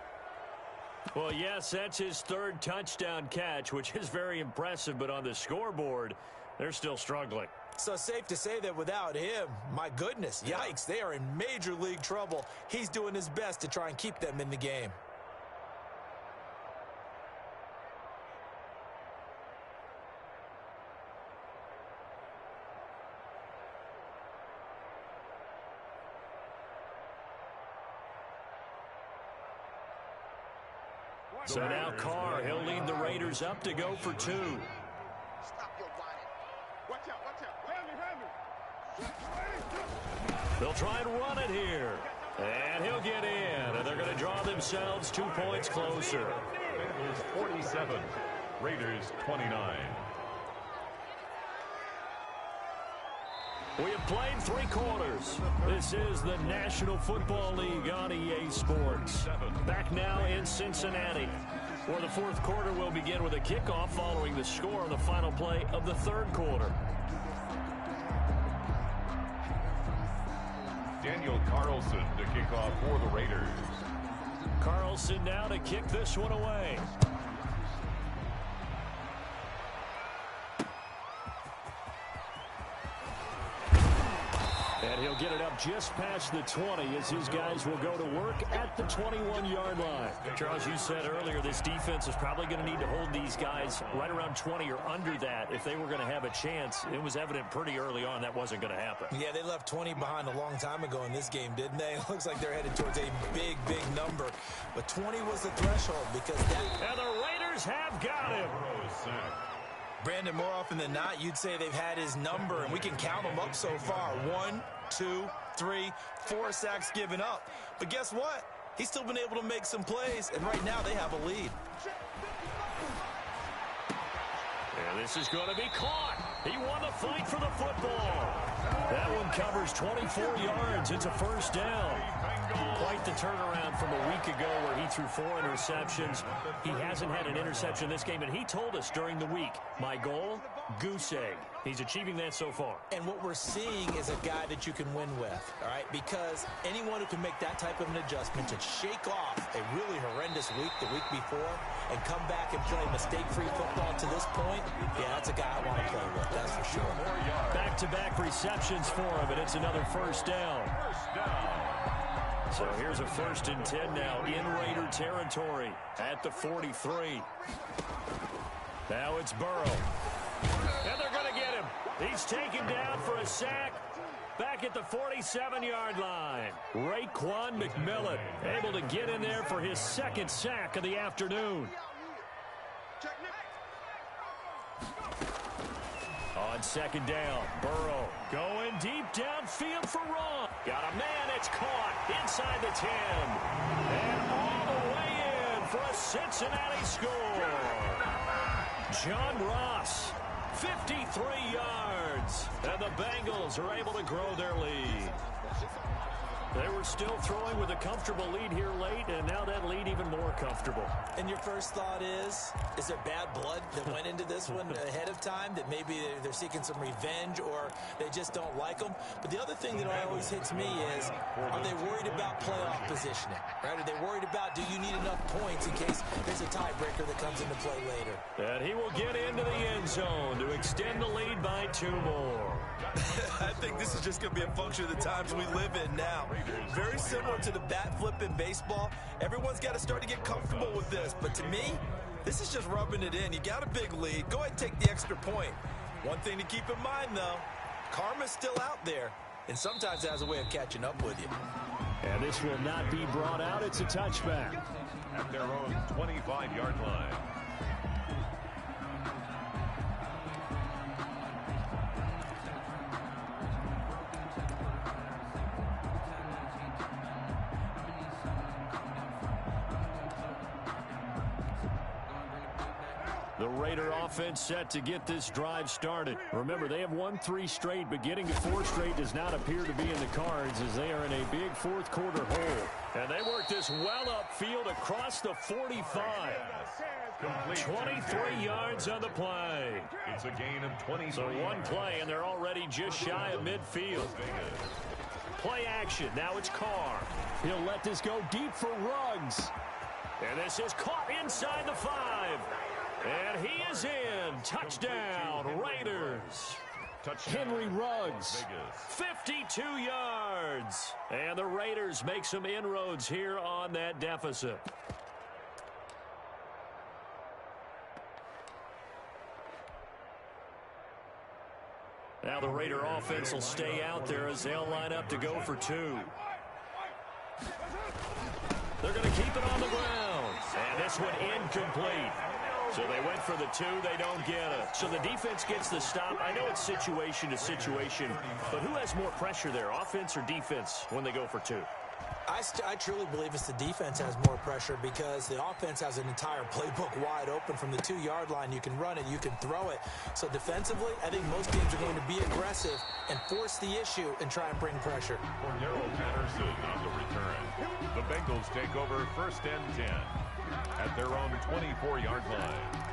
Well, yes, that's his third touchdown catch, which is very impressive, but on the scoreboard, they're still struggling. So safe to say that without him, my goodness, yikes, they are in major league trouble. He's doing his best to try and keep them in the game. So now Carr, he'll lead the Raiders up to go for 2. Stop your body. Watch out, watch out. They'll try and run it here. And he'll get in. And they're going to draw themselves 2 points closer. Bengals 47, Raiders 29. We have played 3 quarters. This is the National Football League on EA Sports. Back now in Cincinnati, where the 4th quarter will begin with a kickoff following the score on the final play of the 3rd quarter. Daniel Carlson to kick off for the Raiders. Carlson now to kick this one away. And he'll get it up just past the 20 as his guys will go to work at the 21-yard line. Charles, you said earlier this defense is probably going to need to hold these guys right around 20 or under that if they were going to have a chance. It was evident pretty early on that wasn't going to happen. Yeah, they left 20 behind a long time ago in this game, didn't they? It looks like they're headed towards a big, big number. But 20 was the threshold because that... And the Raiders have got him. Brandon, more often than not, you'd say they've had his number, and we can count them up so far. 1, 2, 3, 4 sacks given up. But guess what? He's still been able to make some plays, and right now they have a lead. And this is going to be caught. He won the fight for the football. That one covers 24 yards. It's a first down. Quite the turnaround from a week ago where he threw 4 interceptions. He hasn't had an interception this game, and he told us during the week, my goal, goose egg. He's achieving that so far. And what we're seeing is a guy that you can win with, all right? Because anyone who can make that type of an adjustment to shake off a really horrendous week the week before and come back and play mistake-free football to this point, yeah, that's a guy I want to play with, that's for sure. Back-to-back receptions for him, and it's another first down. So here's a 1st and 10 now in Raider territory at the 43. Now it's Burrow. And they're going to get him. He's taken down for a sack back at the 47-yard line. Raekwon McMillan able to get in there for his 2nd sack of the afternoon. On 2nd down, Burrow going deep downfield for Ron. Got a man, it's caught inside the 10. And all the way in for a Cincinnati score. John Ross, 53 yards. And the Bengals are able to grow their lead. They were still throwing with a comfortable lead here late, and now that lead even more comfortable. And your first thought is there bad blood that went into this one ahead of time, that maybe they're seeking some revenge or they just don't like them? But the other thing that always hits me is, are they worried about playoff positioning? Right? Are they worried about, do you need enough points in case there's a tiebreaker that comes into play later? And he will get into the end zone to extend the lead by 2 more. I think this is just going to be a function of the times we live in now. Very similar to the bat flip in baseball. Everyone's got to start to get comfortable with this. But to me, this is just rubbing it in. You got a big lead. Go ahead and take the extra point. One thing to keep in mind, though, karma's still out there. And sometimes it has a way of catching up with you. And this will not be brought out. It's a touchback. At their own 25-yard line. The Raider offense set to get this drive started. Remember, they have won 3 straight, but getting to 4 straight does not appear to be in the cards as they are in a big 4th quarter hole. And they work this well upfield across the 45. 23 yards on the play. It's a gain of 20. So 1 play, and they're already just shy of midfield. Play action. Now it's Carr. He'll let this go deep for Ruggs. And this is caught inside the 5. And he is in. Touchdown, Raiders. Henry Ruggs, 52 yards. And the Raiders make some inroads here on that deficit. Now the Raider offense will stay out there as they'll line up to go for 2. They're going to keep it on the ground. And this one incomplete. So they went for the 2. They don't get it. So the defense gets the stop. I know it's situation to situation, but who has more pressure there, offense or defense, when they go for 2? I truly believe it's the defense has more pressure because the offense has an entire playbook wide open from the 2-yard line. You can run it, you can throw it. So defensively, I think most teams are going to be aggressive and force the issue and try and bring pressure. Cordero Patterson on the return. The Bengals take over 1st and 10 at their own 24-yard line.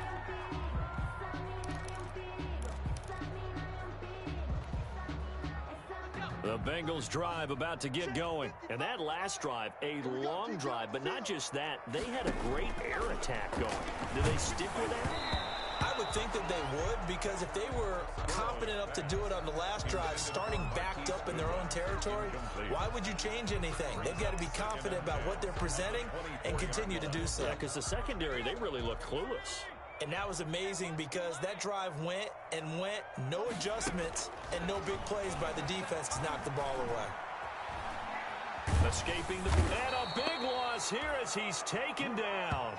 The Bengals drive about to get going. And that last drive, a long drive, but not just that. They had a great air attack going. Do they stick with that? I would think that they would, because if they were confident enough to do it on the last drive, starting backed up in their own territory, why would you change anything? They've got to be confident about what they're presenting and continue to do so. Yeah, because the secondary, they really look clueless. And that was amazing because that drive went and went, no adjustments, and no big plays by the defense to knock the ball away. Escaping the... And a big loss here as he's taken down.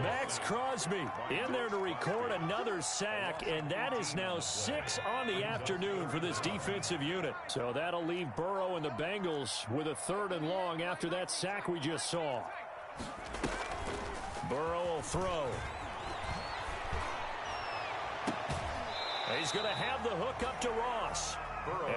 Max Crosby in there to record another sack, and that is now 6 on the afternoon for this defensive unit. So that'll leave Burrow and the Bengals with a 3rd and long after that sack we just saw. Burrow will throw. He's going to have the hook up to Ross.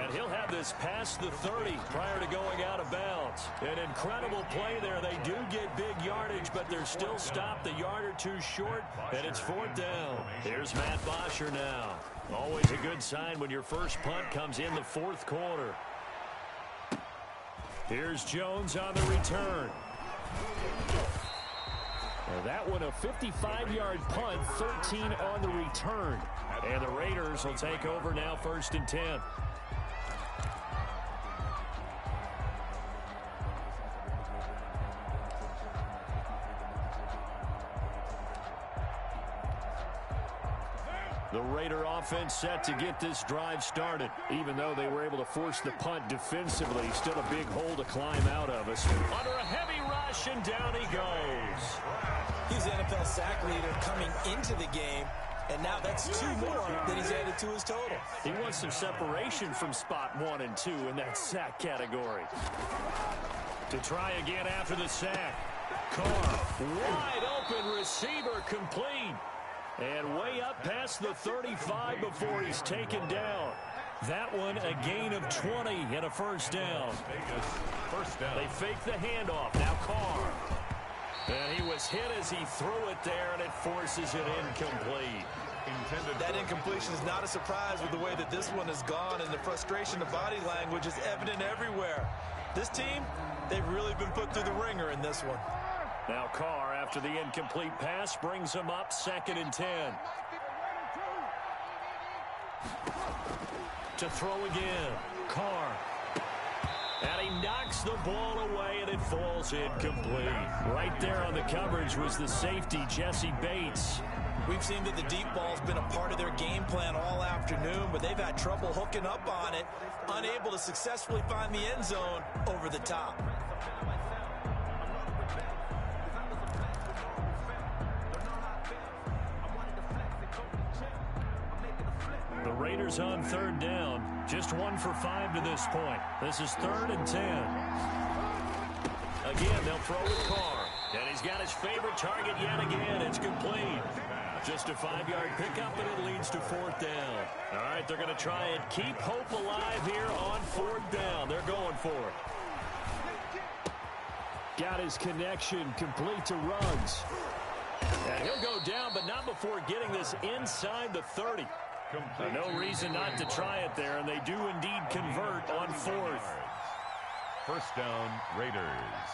And he'll have this past the 30 prior to going out of bounds. An incredible play there. They do get big yardage, but they're still stopped a yard or 2 short, and it's 4th down. Here's Matt Bosher now. Always a good sign when your first punt comes in the 4th quarter. Here's Jones on the return. Now that one a 55-yard punt, 13 on the return. And the Raiders will take over now 1st and 10. The Raider offense set to get this drive started. Even though they were able to force the punt defensively, still a big hole to climb out of us. Under a heavy rush, and down he goes. He's the NFL sack leader coming into the game, and now that's 2 more that he's added to his total. He wants some separation from spot 1 and 2 in that sack category. To try again after the sack. Carr, wide open receiver, complete. And way up past the 35 before he's taken down. That one a gain of 20 and a 1st down. They fake the handoff. Now Carr. And he was hit as he threw it there, and it forces it incomplete. That incompletion is not a surprise with the way that this one has gone, and the frustration of body language is evident everywhere. This team, they've really been put through the ringer in this one. Now Carr, after the incomplete pass, brings him up 2nd and 10. To throw again. Carr. And he knocks the ball away, and it falls incomplete. Right there on the coverage was the safety, Jesse Bates. We've seen that the deep ball's been a part of their game plan all afternoon, but they've had trouble hooking up on it, unable to successfully find the end zone over the top. The Raiders on 3rd down. Just 1 for 5 to this point. This is 3rd and 10. Again, they'll throw with Carr. And he's got his favorite target yet again. It's complete. Just a 5-yard pickup, and it leads to 4th down. All right, they're going to try and keep hope alive here on 4th down. They're going for it. Got his connection complete to Ruggs. And he'll go down, but not before getting this inside the 30. No reason not to try it there, and they do indeed convert on 4th. 1st down, Raiders.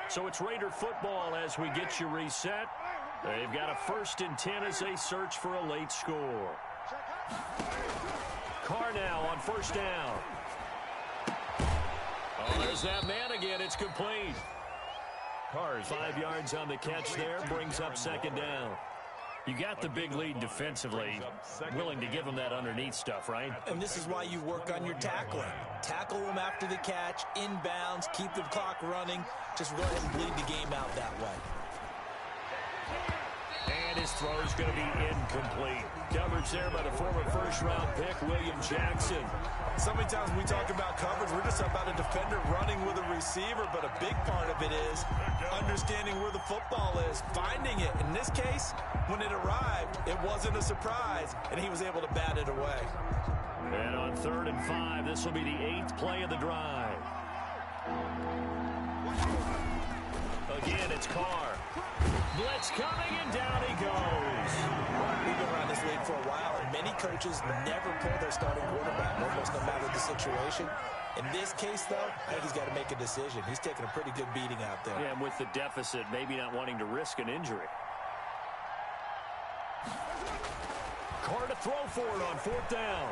So it's Raider football as we get you reset. They've got a 1st and 10 as they search for a late score. Carr now on 1st down. Oh, there's that man again. It's complete. 5 yards on the catch there, brings up 2nd down. You got the big lead defensively, willing to give them that underneath stuff, right? And this is why you work on your tackling. Tackle them after the catch, inbounds, keep the clock running. Just go ahead and bleed the game out that way. And his throw is going to be incomplete. Coverage there by the former 1st-round pick, William Jackson. So many times we talk about coverage, we're just about a defender running with a receiver, but a big part of it is understanding where the football is, finding it. In this case, when it arrived, it wasn't a surprise, and he was able to bat it away. And on 3rd and 5, this will be the 8th play of the drive. Again, it's Carr. Blitz coming, and down he goes. We've been around this league for a while, and many coaches never pull their starting quarterback, almost no matter the situation. In this case, though, I think he's got to make a decision. He's taking a pretty good beating out there. Yeah, and with the deficit, maybe not wanting to risk an injury. Carr to throw for it on 4th down.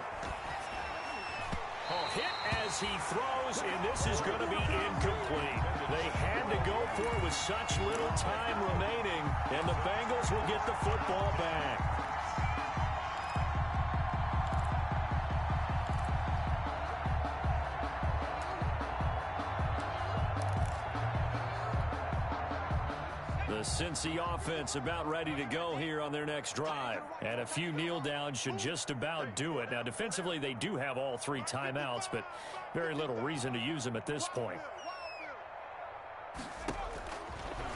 Oh, hit as he throws, and this is going to be incomplete. They had to go for it with such little time remaining, and the Bengals will get the football back. The Cincy offense about ready to go here on their next drive. And a few kneel downs should just about do it. Now, defensively, they do have all 3 timeouts, but very little reason to use them at this point.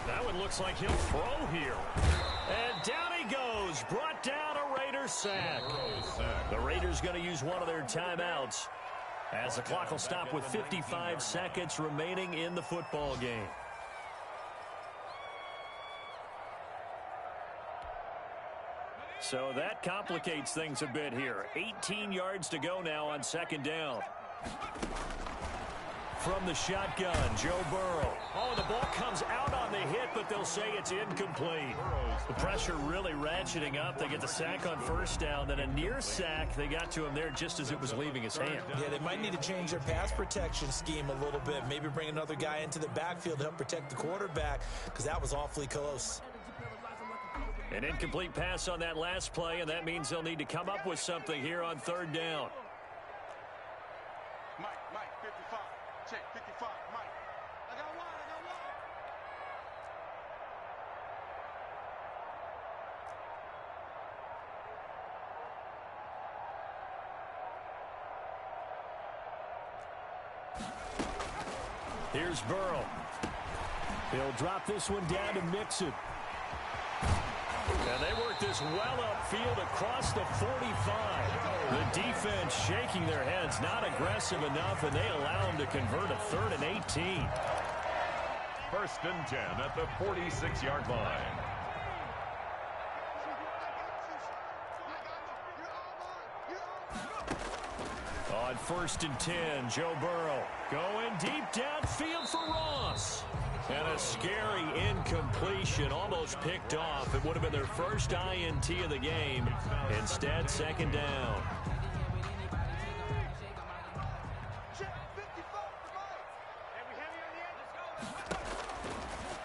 That one looks like he'll throw here. And down he goes. Brought down a Raider sack. The Raiders going to use one of their timeouts as the clock will stop with 55 seconds remaining in the football game. So that complicates things a bit here. 18 yards to go now on 2nd down. From the shotgun, Joe Burrow. Oh, the ball comes out on the hit, but they'll say it's incomplete. The pressure really ratcheting up. They get the sack on 1st down, then a near sack. They got to him there just as it was leaving his hand. Yeah, they might need to change their pass protection scheme a little bit. Maybe bring another guy into the backfield to help protect the quarterback, because that was awfully close. An incomplete pass on that last play, and that means they'll need to come up with something here on 3rd down. Mike, 55. Check, 55, Mike. I got one. Here's Burrow. He'll drop this one down to Mixon. And they work this well upfield across the 45. The defense shaking their heads, not aggressive enough, and they allow them to convert a 3rd and 18. 1st and 10 at the 46-yard line. On 1st and 10, Joe Burrow going deep downfield for Ross. And a scary incompletion, almost picked off. It would have been their first INT of the game. Instead, 2nd down.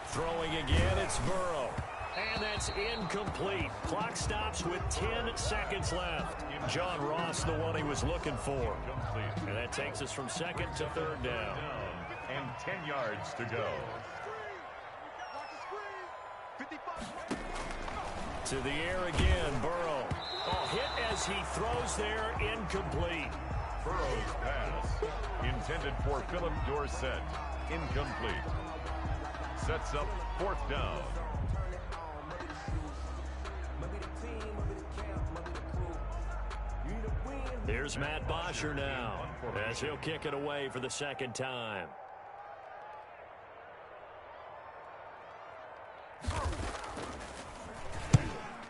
Throwing again, it's Burrow. And that's incomplete. Clock stops with 10 seconds left. John Ross, the one he was looking for. And that takes us from 2nd to 3rd down. And 10 yards to go. To the air again, Burrow. Oh, hit as he throws there, incomplete. Burrow's pass, intended for Philip Dorsett, incomplete. Sets up 4th down. Here's Matt Bosher now, as he'll kick it away for the 2nd time.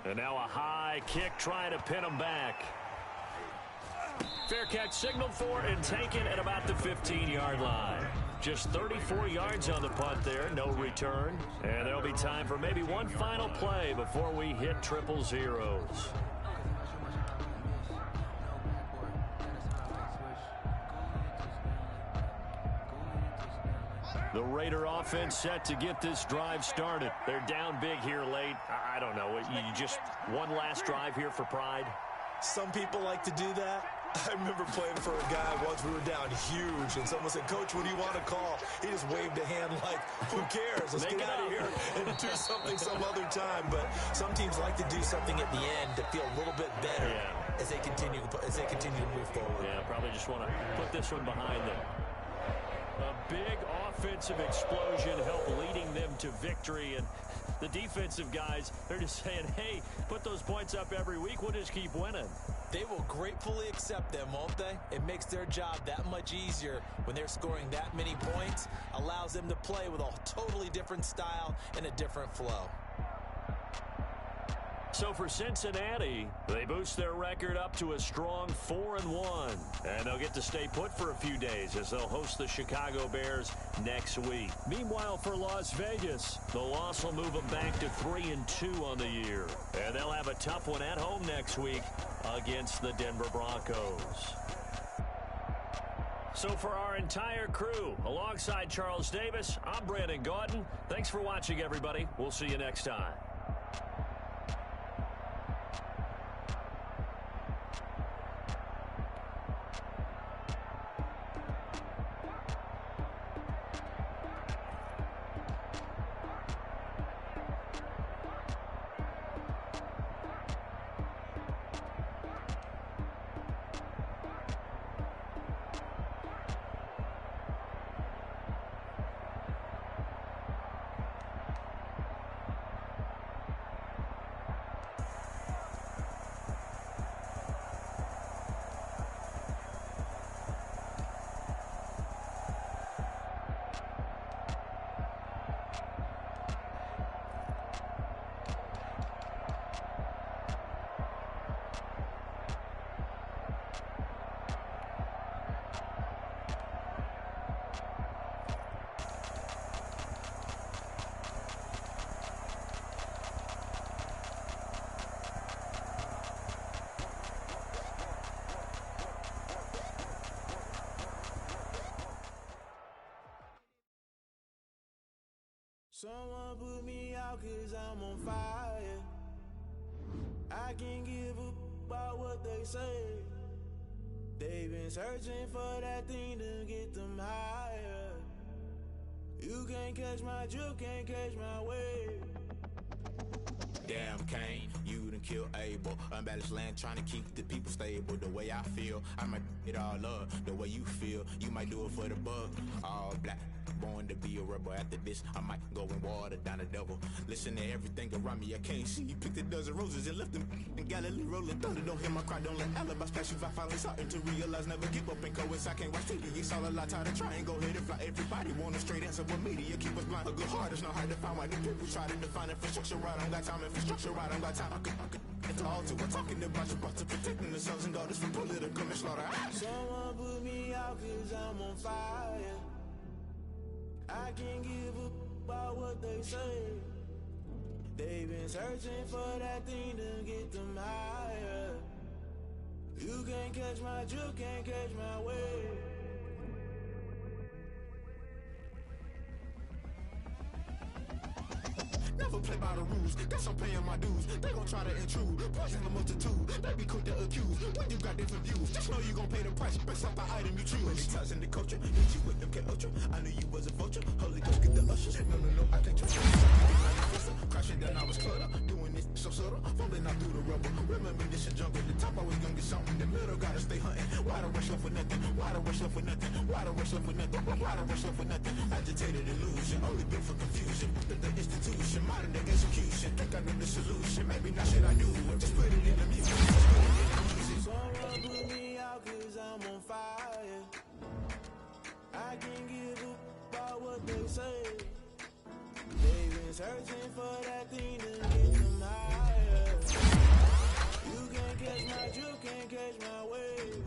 And now a high kick trying to pin him back. Fair catch signaled for and taken at about the 15-yard line. Just 34 yards on the punt there, no return. And there'll be time for maybe one final play before we hit triple zeros. The Raider offense set to get this drive started. They're down big here late. I don't know. You just one last drive here for pride? Some people like to do that. I remember playing for a guy once. We were down huge, and someone said, "Coach, what do you want to call?" He just waved a hand like, "Who cares? Let's get out of here and do something some other time." But some teams like to do something at the end to feel a little bit better as they continue to move forward. Yeah, probably just want to put this one behind them. A big offensive explosion helped leading them to victory, and the defensive guys, they're just saying, hey, put those points up every week, we'll just keep winning. They will gratefully accept them, won't they? It makes their job that much easier when they're scoring that many points, allows them to play with a totally different style and a different flow. So for Cincinnati, they boost their record up to a strong 4-1. And they'll get to stay put for a few days as they'll host the Chicago Bears next week. Meanwhile, for Las Vegas, the loss will move them back to 3-2 on the year. And they'll have a tough one at home next week against the Denver Broncos. So for our entire crew, alongside Charles Davis, I'm Brandon Gaudin. Thanks for watching, everybody. We'll see you next time. Someone put me out 'cause I'm on fire. I can't give up about what they say. They've been searching for that thing to get them higher. You can't catch my drift, can't catch my wave. Damn, Kane, you done killed Abel. Unbalanced land, trying to keep the people stable. The way I feel, I might it all up. The way you feel, you might do it for the buck. All black, born to be a rebel. After this, I might go and water down the devil. Listen to everything around me, I can't see. Picked a dozen roses and left them in Galilee rolling thunder. Don't hear my cry, don't let alibis pass you. I finally starting to realize, never give up and coincide. I can't watch TV, it's all a lot. Time to try and go ahead and fly. Everybody want a straight answer, but media keep us blind. A good heart is not hard to find. Why the people try to define infrastructure right? I don't got time, infrastructure right, I don't got time. I could it's all to. We're talking about your brother, protecting the sons and daughters from political manslaughter. Someone put me out 'cause I'm on fire. I can't give up about what they say. They've been searching for that thing to get them higher. You can't catch my drift, can't catch my wave. Never play by the rules, guess I'm paying my dues. They gon' try to intrude, poison the multitude. They be quick to accuse, when you got different views. Just know you gon' pay the price, based off the item you choose. Many ties in the culture, hit you with them K-Ultra. I knew you was a vulture, Holy Ghost get the ushers. No, I can't trust you. Crashing down, I was cluttered, doing this so subtle. Falling out through the rubble, remember this in jungle. The top I was gonna get something, the middle gotta stay hunting. Why the rush left for nothing? Why the rush left for nothing? Why the rush left for nothing? Why the rush left for nothing? Agitated illusion, only built for confusion. The institution, modern day execution. Think I know the solution, maybe not shit I do. Just put it in the music. Someone put me out 'cause I'm on fire. I can't give up about what they say. They've been searching for that thing to get them higher. You can't catch my drift, can't catch my wave.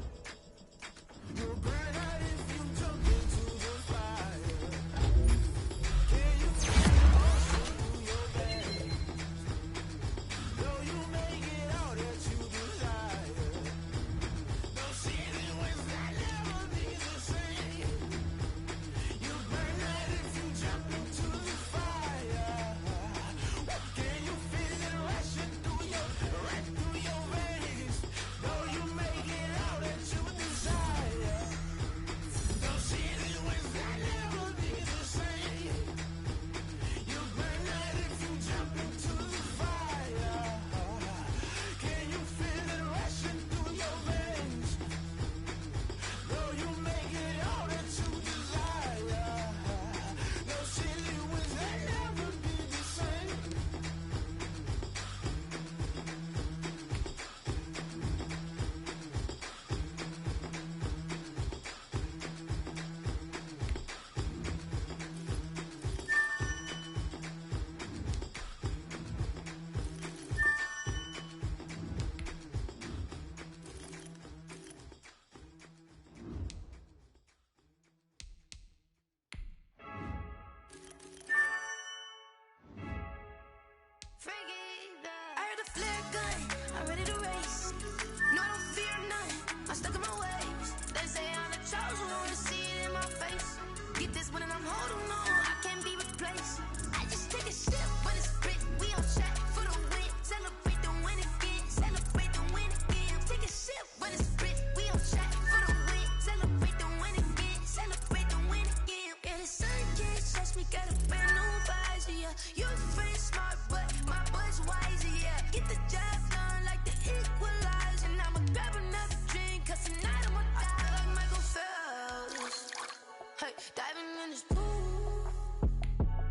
just prove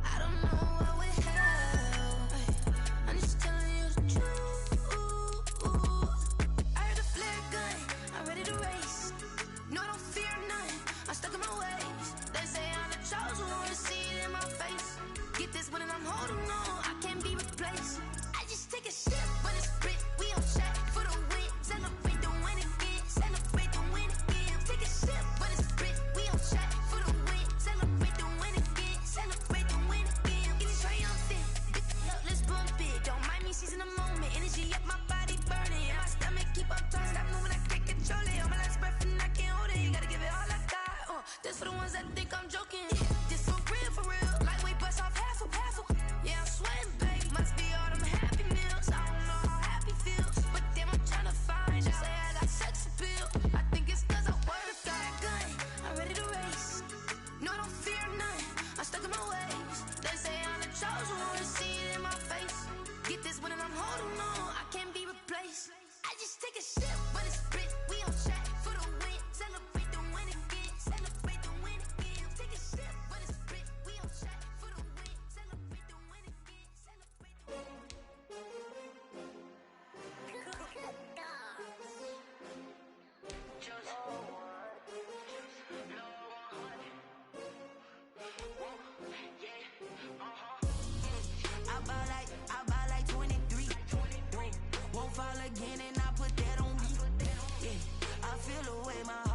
I don't know what we have. I'm just telling you the truth. I heard a flare gun, I'm ready to race. No, I don't fear none, I'm stuck in my ways. They say I'm the chosen one, see it in my face. Get this one and I'm holding on, I can't be replaced. I just take a sip, but it's split, we on chat for the win. Celebrate the win again, celebrate the win again. Take a sip, but it's split, we on chat for the win. Celebrate the win again, celebrate the win again. Getting triumphant, let's bump it. Don't mind me seizing the moment, energy up my body burning. And my stomach keep up talking, stop moving, I can't control it. On my last breath and I can't hold it, you gotta give it all I got. This for the ones that think I'm joking. This for real, lightweight bust off half a. Yeah, I'm sweating, babe. Must be all them happy meals. I don't know how happy feels, but damn, I'm trying to find. They say I got sex appeal. I think it's 'cause I work. Got a gun, I'm ready to race. No, I don't fear none, I'm stuck in my ways. They say I'm the chosen one, see it in my face. Get this one and I'm holding on, I can't be replaced. I just take a sip, but it's split, we on chat for the win. Celebrate the win again, celebrate the win again. Take a sip, but it's split, we on chat for the win. Celebrate the win again, celebrate the win. I buy like 23. Won't fall again and I put that on me. Yeah, I feel the way my heart